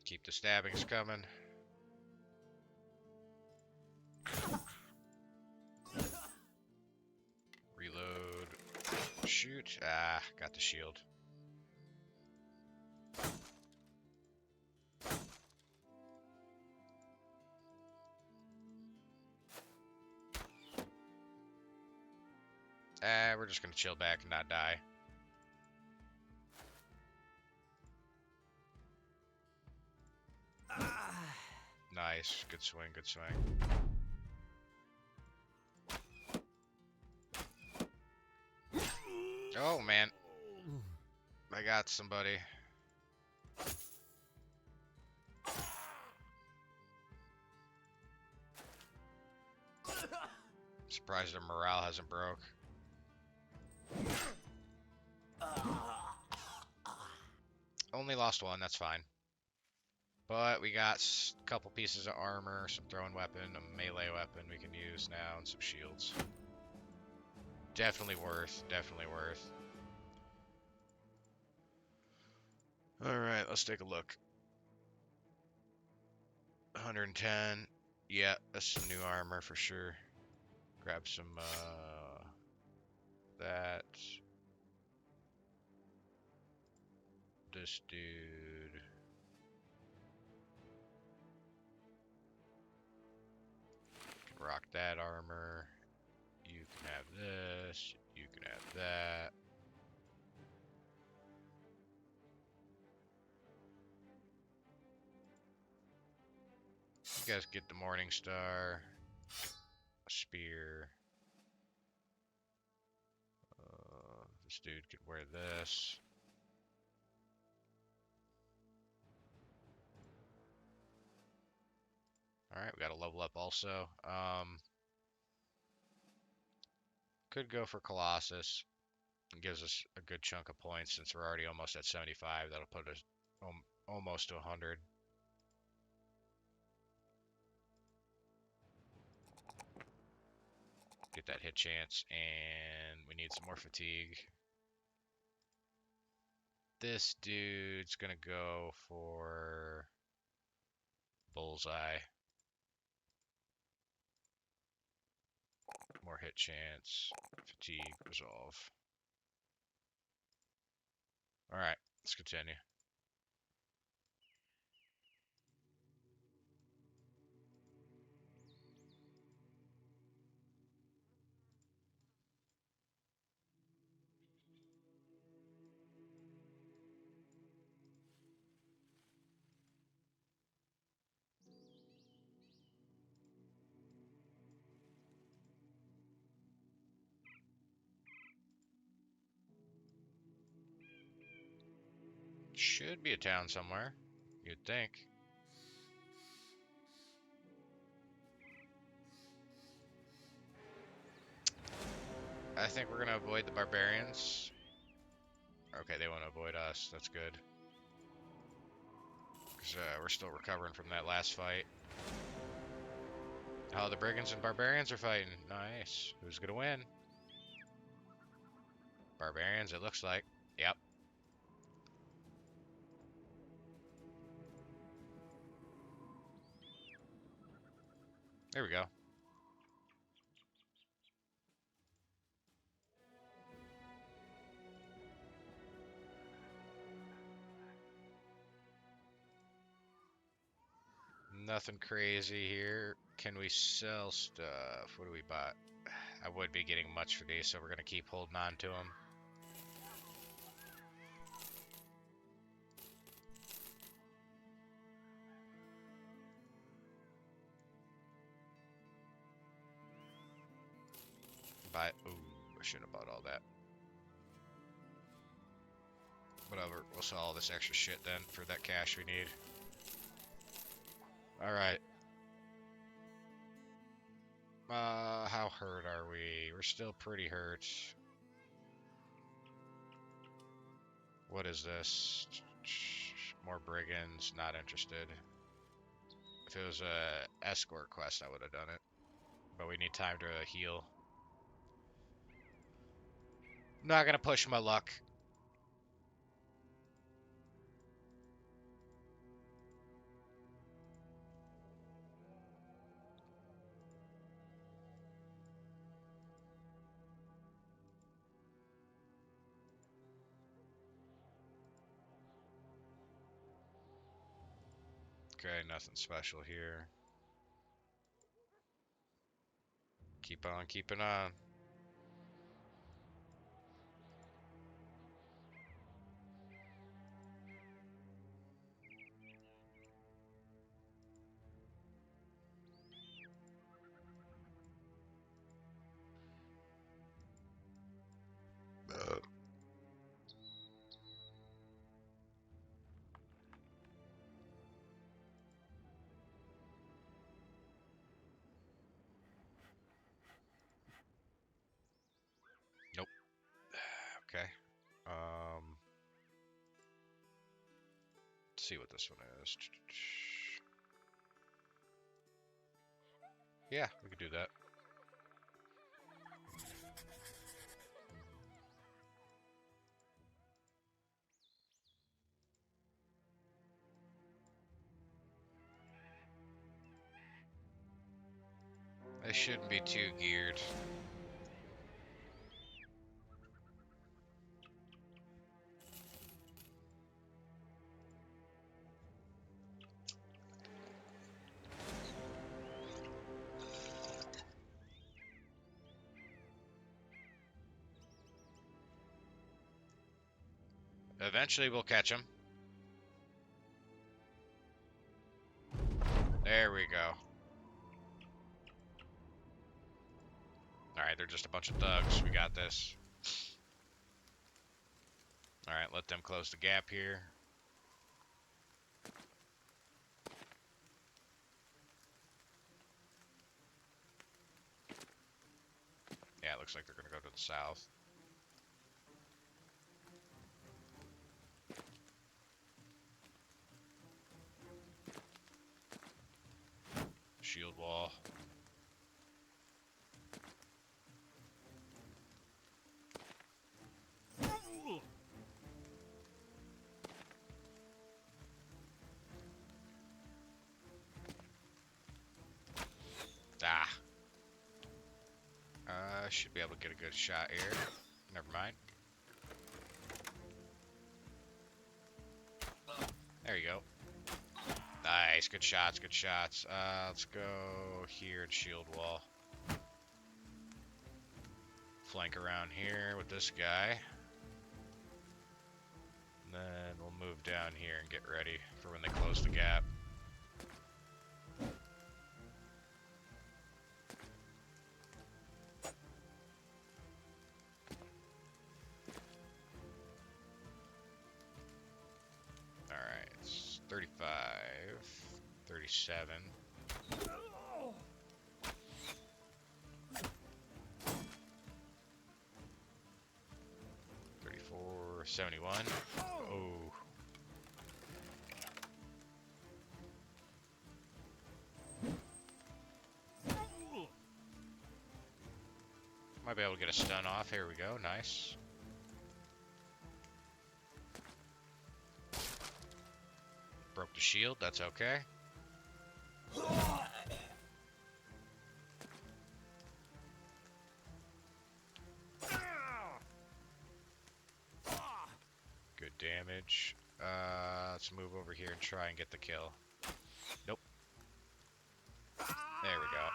Keep the stabbings coming. Reload. Shoot. Ah, got the shield. We're just gonna chill back and not die. Nice. Good swing, good swing. Oh, man. I got somebody. Surprised their morale hasn't broke. Only lost 1, that's fine. But we got a couple pieces of armor, some throwing weapon, a melee weapon we can use now, and some shields. Definitely worth, definitely worth. Alright, let's take a look. 110. Yeah, that's some new armor for sure. Grab some, that. This dude. Can rock that armor. You can have this. You can have that. You guys get the Morning Star. A spear. This dude could wear this. Alright, we got a level up also. Could go for Colossus. It gives us a good chunk of points since we're already almost at 75. That'll put us almost to 100. Get that hit chance, and we need some more fatigue. This dude's gonna go for Bullseye. More hit chance. Fatigue. Resolve. Alright, let's continue. Should be a town somewhere, you'd think. I think we're gonna avoid the barbarians. Okay, they want to avoid us. That's good. Because we're still recovering from that last fight. Oh, the brigands and barbarians are fighting. Nice. Who's gonna win? Barbarians, it looks like. Yep. There we go. Nothing crazy here. Can we sell stuff? What do we buy? I would be getting much for these, so we're going to keep holding on to them. Buy. Ooh, I shouldn't have bought all that. Whatever. We'll sell all this extra shit then for that cash we need. Alright. How hurt are we? We're still pretty hurt. What is this? More brigands. Not interested. If it was a escort quest, I would have done it. But we need time to heal. Not gonna push my luck. Okay, nothing special here. Keep on keeping on. Nope. Okay. Let's see what this one is. Yeah, we could do that. They shouldn't be too geared. Eventually we'll catch them. There we go. Alright, they're just a bunch of thugs. We got this. Alright, let them close the gap here. Yeah, it looks like they're gonna go to the south. Shield wall. Ah. able to get a good shot here. Never mind. There you go. Nice, good shots, good shots. Let's go here and shield wall. Flank around here with this guy. And then we'll move down here and get ready for when they close the gap. Alright, it's 35, 37. 71. Oh. Might be able to get a stun off. Here we go. Nice. Broke the shield. That's okay. Good damage. Let's move over here and try and get the kill. Nope. There we go.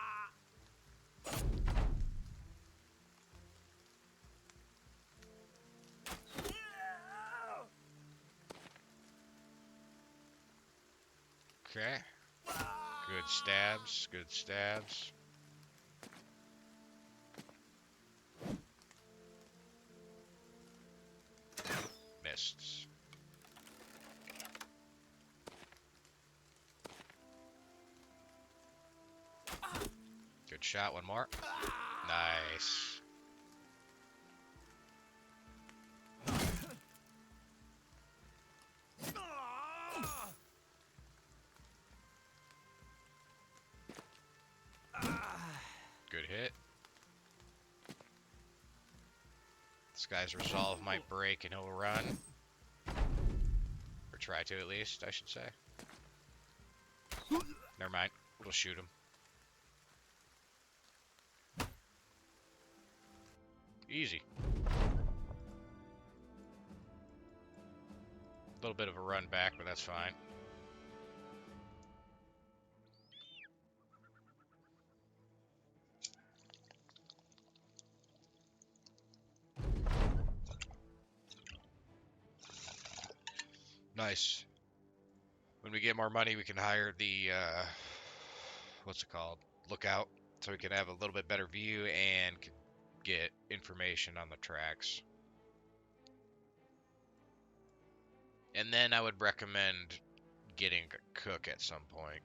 Okay. Good stabs. Good stabs. Missed. Good shot. One more. Nice. Good hit. This guy's resolve might break and he'll run. Or try to at least, I should say. Never mind. We'll shoot him. Easy. A little bit of a run back, but that's fine. Nice. When we get more money, we can hire the, what's it called? Lookout. So we can have a little bit better view and get information on the tracks. And then I would recommend getting a cook at some point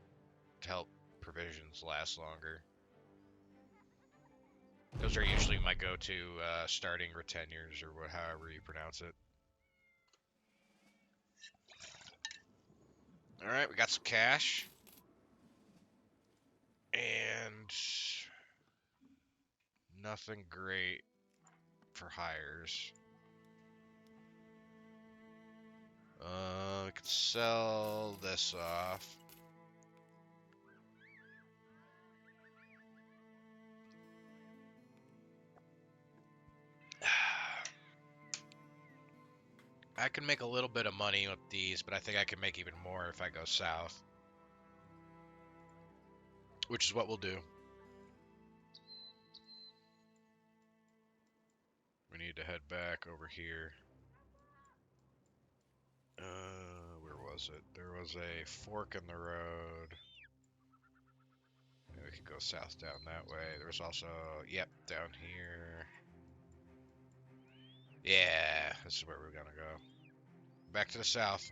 to help provisions last longer. Those are usually my go-to starting retenures, or however you pronounce it. Alright, we got some cash. And nothing great for hires. We could sell this off. I can make a little bit of money with these, but I think I can make even more if I go south. Which is what we'll do. We need to head back over here. Where was it? There was a fork in the road. Maybe we could go south down that way. There was also, yep, down here. Yeah, this is where we're gonna go. Back to the south.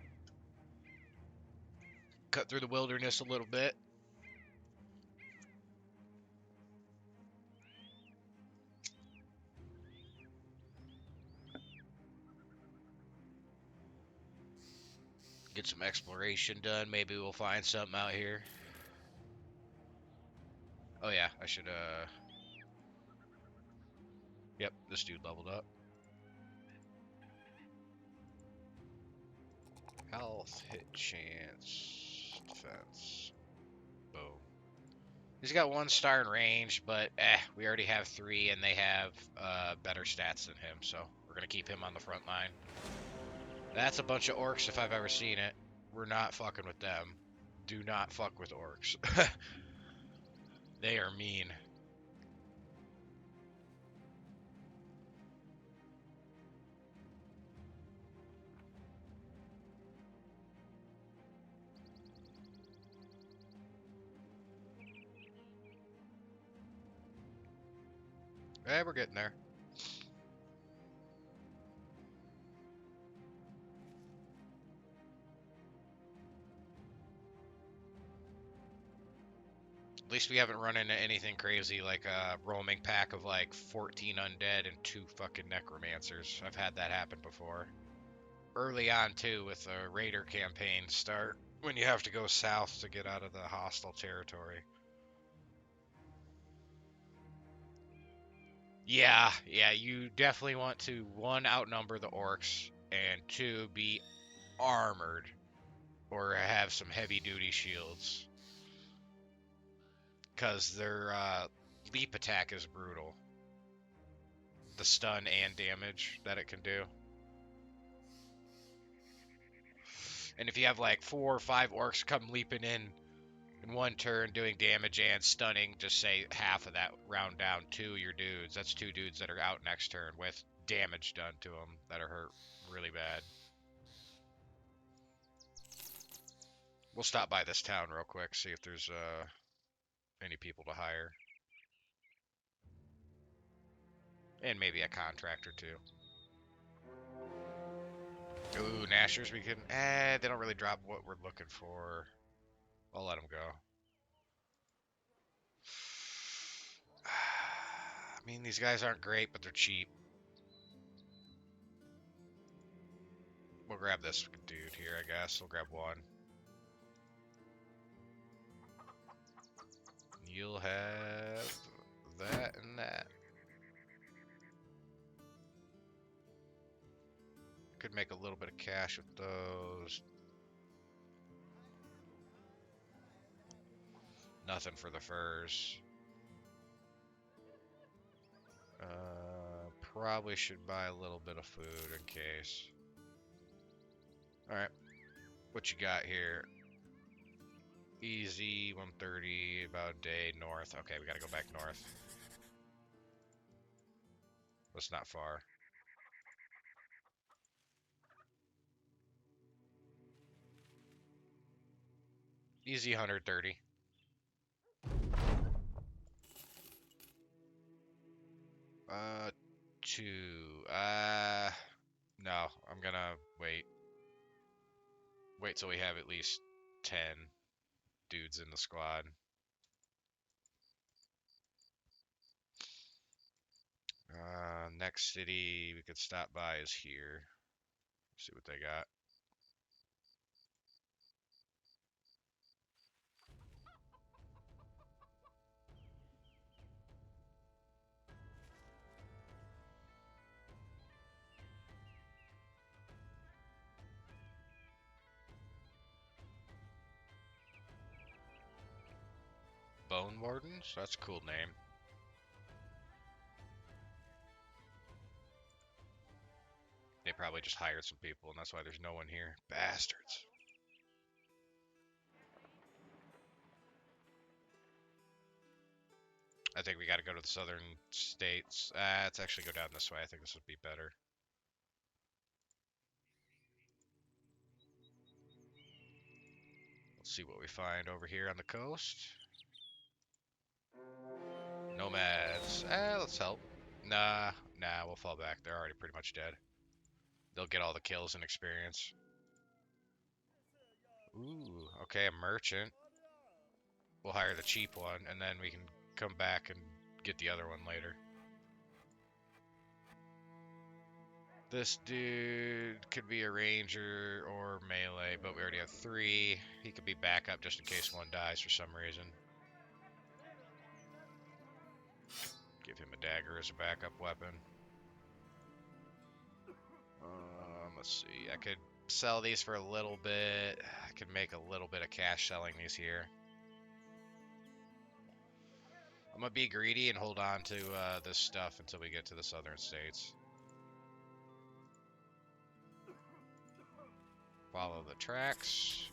Cut through the wilderness a little bit. Get some exploration done. Maybe we'll find something out here. Oh yeah, I should, Yep, this dude leveled up. Health, hit chance, defense. Boom. He's got 1 star in range, but we already have 3, and they have better stats than him, so we're gonna keep him on the front line. That's a bunch of orcs if I've ever seen it. We're not fucking with them. Do not fuck with orcs. They are mean. We're getting there. At least we haven't run into anything crazy like a roaming pack of like 14 undead and 2 fucking necromancers. I've had that happen before. Early on too with the raider campaign start when you have to go south to get out of the hostile territory. Yeah, you definitely want to 1 outnumber the orcs and 2 be armored or have some heavy duty shields. Because their leap attack is brutal. The stun and damage that it can do. And if you have like 4 or 5 orcs come leaping in 1 turn doing damage and stunning, just say half of that round down to your dudes. That's 2 dudes that are out next turn with damage done to them that are hurt really bad. We'll stop by this town real quick, see if there's any people to hire. And maybe a contract or 2. Ooh, Nashers we can... they don't really drop what we're looking for. I'll let them go. I mean, these guys aren't great, but they're cheap. We'll grab this dude here, I guess. We'll grab 1. You'll have that and that. Could make a little bit of cash with those. Nothing for the furs. Probably should buy a little bit of food in case. Alright. What you got here? Easy, 130, about a day north. Okay, we gotta go back north. That's not far. Easy 130. No, I'm gonna wait. Wait till we have at least 10 dudes in the squad. Next city we could stop by is here. See what they got. Bone Wardens? That's a cool name. They probably just hired some people, and that's why there's no one here. Bastards. I think we gotta go to the southern states. Let's actually go down this way. I think this would be better. Let's see what we find over here on the coast. Nomads. Let's help. Nah, we'll fall back. They're already pretty much dead. They'll get all the kills and experience. Ooh, okay, a merchant. We'll hire the cheap one, and then we can come back and get the other one later. This dude could be a ranger or melee, but we already have 3. He could be backup just in case one dies for some reason. Give him a dagger as a backup weapon. Let's see. I could sell these for a little bit. I could make a little bit of cash selling these here. I'm gonna be greedy and hold on to this stuff until we get to the southern states. Follow the tracks.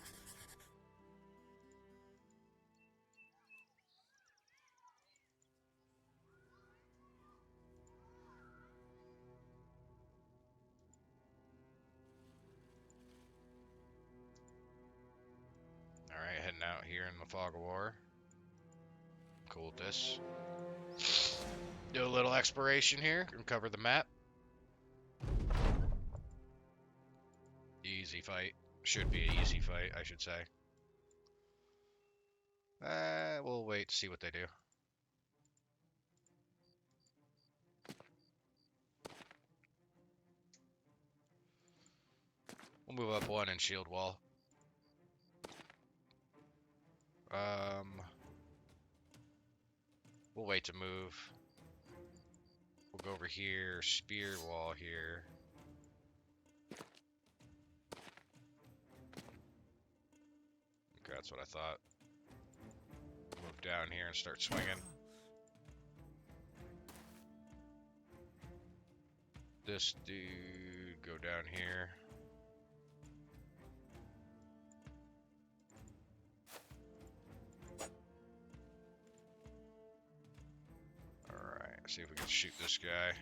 Alright, heading out here in the fog of war. Cool with this. Do a little exploration here and cover the map. Easy fight. Should be an easy fight, I should say. We'll wait to see what they do. We'll move up one and shield wall. We'll wait to move. We'll go over here, spear wall here. Okay, that's what I thought. Move down here and start swinging. This dude, go down here. Alright, see if we can shoot this guy.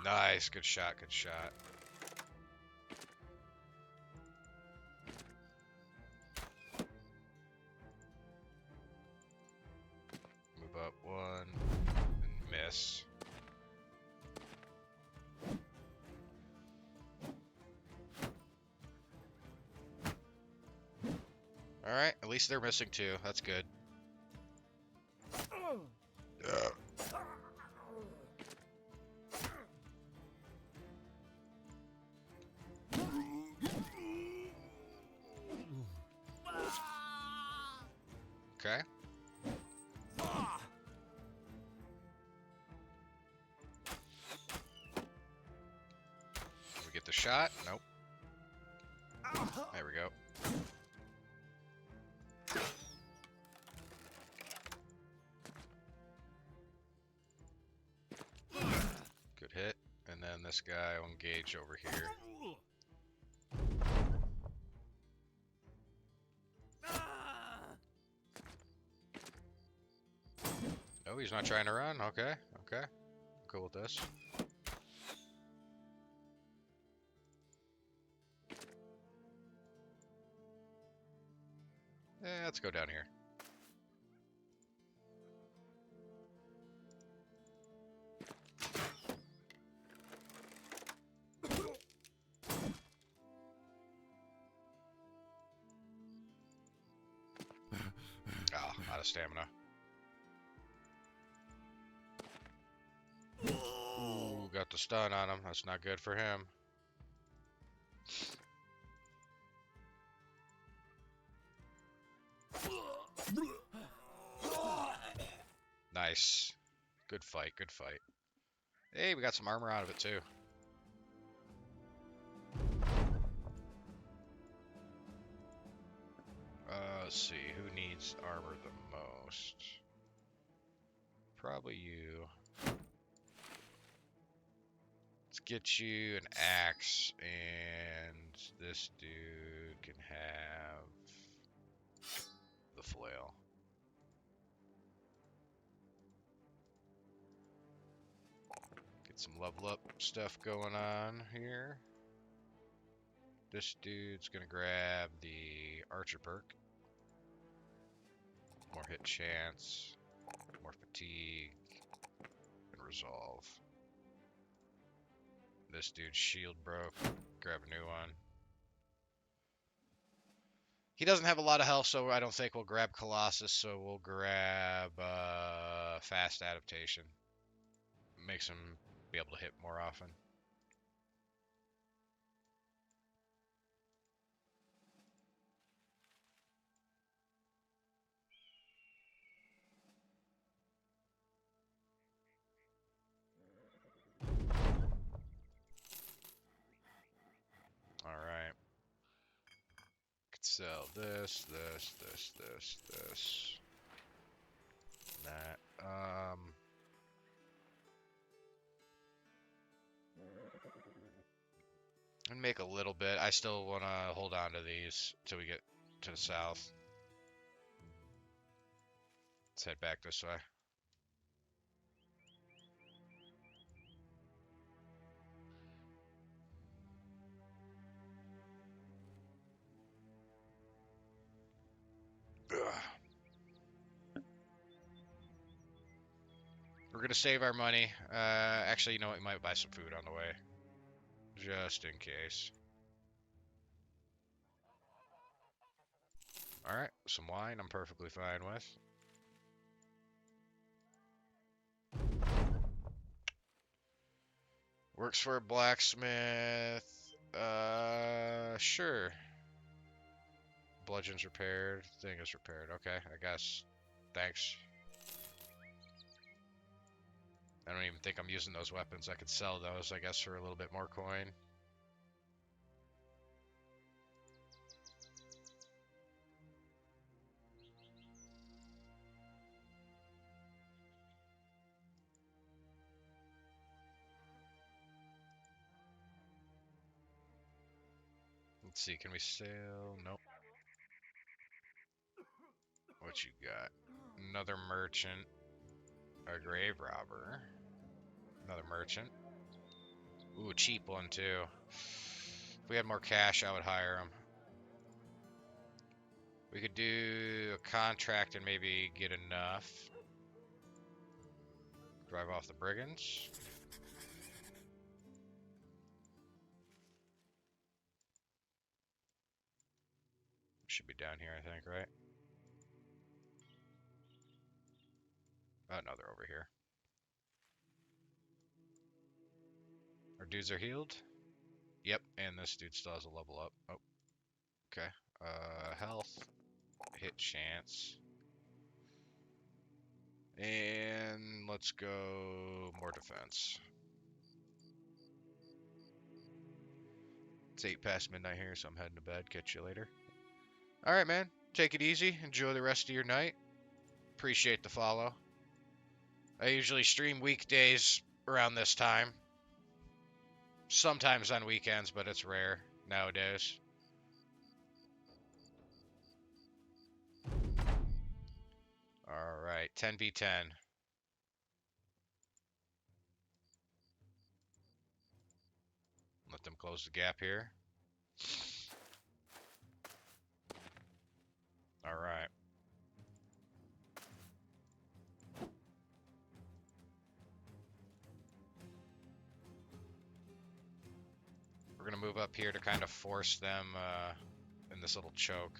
Nice, good shot, good shot. Move up one and miss. Alright, at least they're missing two. That's good. Okay. Did we get the shot? Nope. There we go. Good hit. And then this guy will engage over here. Oh, he's not trying to run? Okay, okay. Cool with this. Let's go down here. Oh, out of stamina. Ooh, got the stun on him. That's not good for him. Nice. Good fight, good fight. Hey, we got some armor out of it too. Let's see, who needs armor the most? Probably you. Let's get you an axe, and this dude can have the flail. Get some level up stuff going on here. This dude's gonna grab the archer perk. More hit chance, more fatigue, and resolve. This dude's shield broke. Grab a new one. He doesn't have a lot of health, so I don't think we'll grab Colossus, so we'll grab fast adaptation. Makes him be able to hit more often. Sell this, this, that. And make a little bit. I still want to hold on to these till we get to the south. Let's head back this way. We're gonna save our money. Actually, you know what? We might buy some food on the way, just in case. All right, some wine. I'm perfectly fine with. Works for a blacksmith. Sure. Bludgeon's repaired. Thing is repaired. Okay, I guess. Thanks. I don't even think I'm using those weapons. I could sell those, I guess, for a little bit more coin. Let's see, can we sell? Nope. What you got? Another merchant. A grave robber. Another merchant. Ooh, a cheap one too. If we had more cash, I would hire him. We could do a contract and maybe get enough. Drive off the brigands. Should be down here, I think, right? Oh, no, they're over here. Our dudes are healed. Yep, and this dude still has a level up. Oh, okay. Health, hit chance. And let's go more defense. It's 8 past midnight here, so I'm heading to bed. Catch you later. All right, man. Take it easy. Enjoy the rest of your night. Appreciate the follow. I usually stream weekdays around this time. Sometimes on weekends, but it's rare nowadays. All right, 10v10. Let them close the gap here. All right. We're going to move up here to kind of force them in this little choke.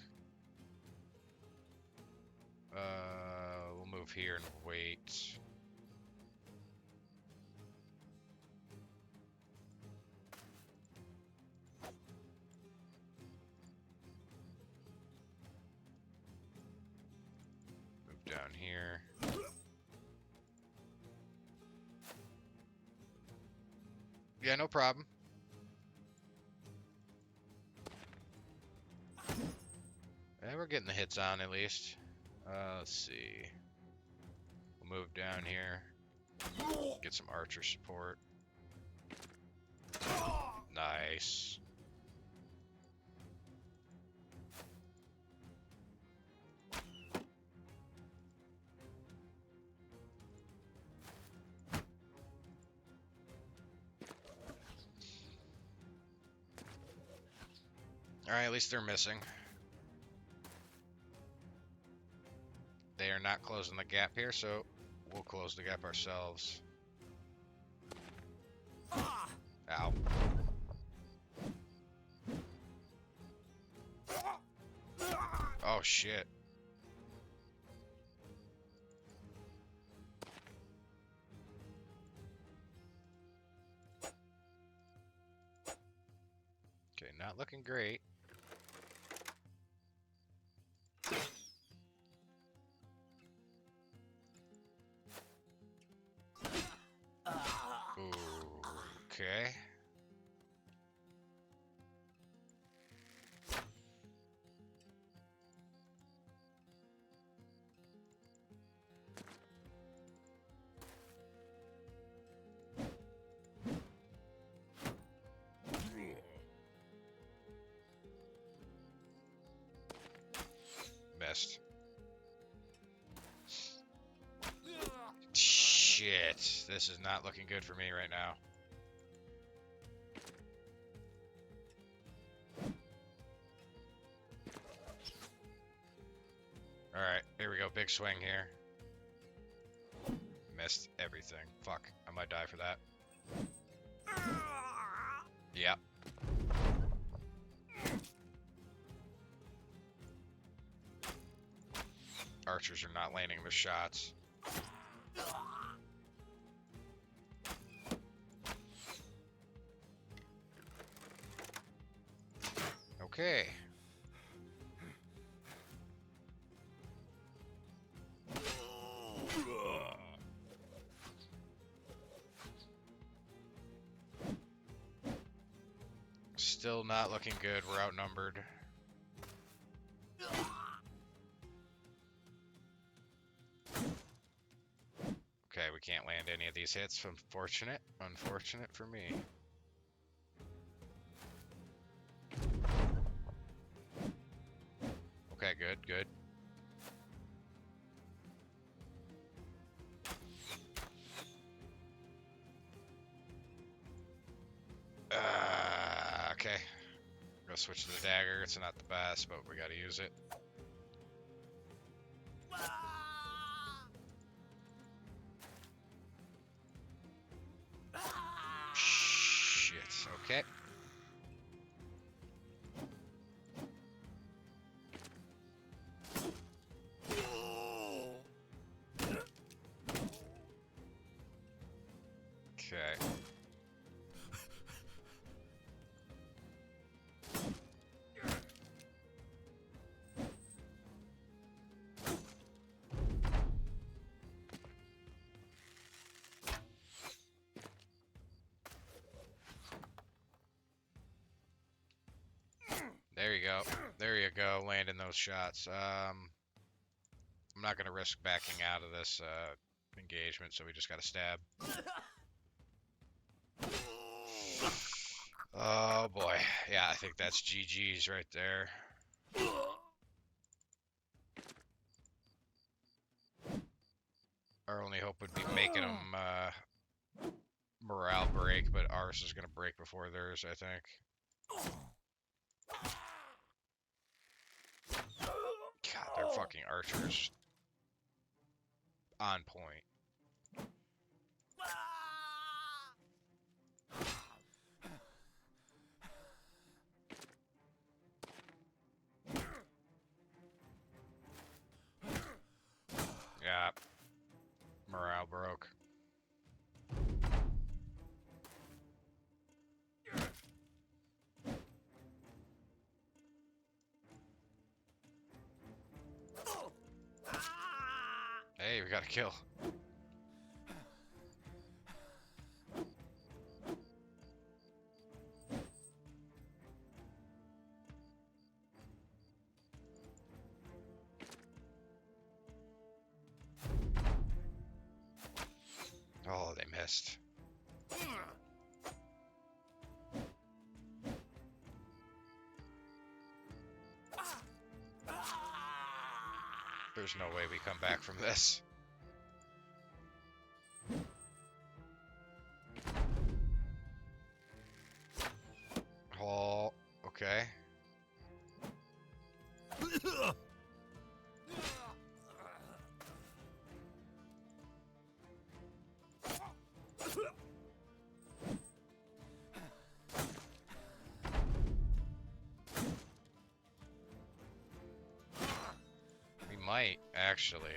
We'll move here and wait. Move down here. Yeah, no problem. And we're getting the hits on at least. Let's see. We'll move down here. Get some archer support. Nice. Alright, at least they're missing. They are not closing the gap here, so we'll close the gap ourselves. Ow. Oh, shit. Okay, not looking great. Okay. Shit. This is not looking good for me right now. Alright, here we go. Big swing here. Missed everything. Fuck. I might die for that. Yep. Archers are not landing their shots. Okay. Still not looking good. We're outnumbered. Okay, we can't land any of these hits. Unfortunate. Unfortunate for me. Okay, good, good. Okay. Go switch to the dagger. It's not the best, but we gotta use it. Shit. Okay. Okay. There you go. There you go. Landing those shots. I'm not gonna risk backing out of this engagement, so we just gotta stab. Oh boy. Yeah, I think that's GG's right there. Our only hope would be making them morale break, but ours is gonna break before theirs, I think. God, they're fucking archers. On point. Yeah. Morale broke. Hey, we got a kill. Oh, they missed. There's no way we come back from this. Oh, okay. We might, actually.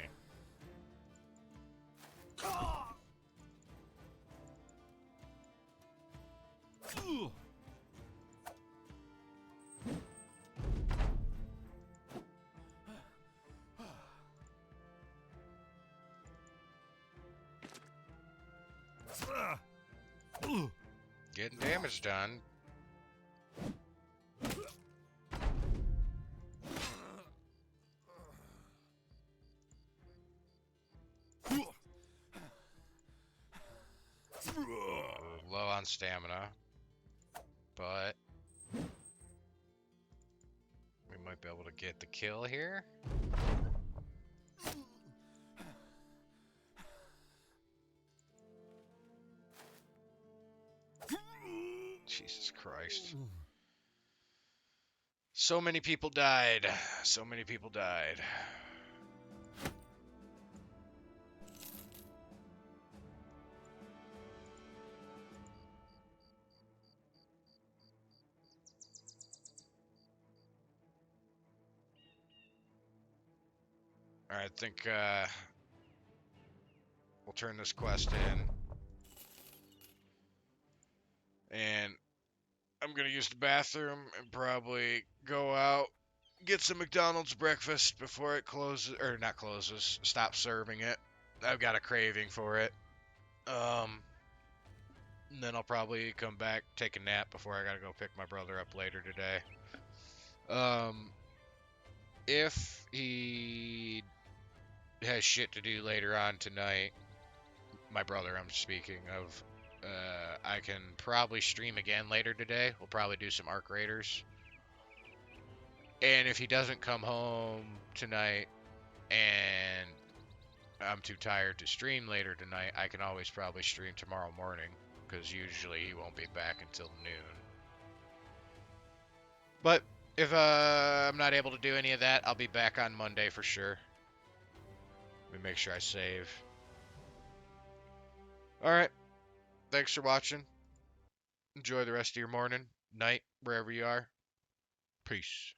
Getting damage done. Low on stamina, but we might be able to get the kill here. Jesus Christ. So many people died. So many people died. Alright, I think we'll turn this quest in. And I'm gonna use the bathroom and probably go out, get some McDonald's breakfast before it closes, or not closes, stop serving it. I've got a craving for it. And then I'll probably come back, take a nap before I gotta go pick my brother up later today. If he has shit to do later on tonight, my brother I'm speaking of, I can probably stream again later today. We'll probably do some Arc Raiders. And if he doesn't come home tonight and I'm too tired to stream later tonight, I can always probably stream tomorrow morning, because usually he won't be back until noon. But if I'm not able to do any of that, I'll be back on Monday for sure. Let me make sure I save. Alright, thanks for watching. Enjoy the rest of your morning, night, wherever you are. Peace.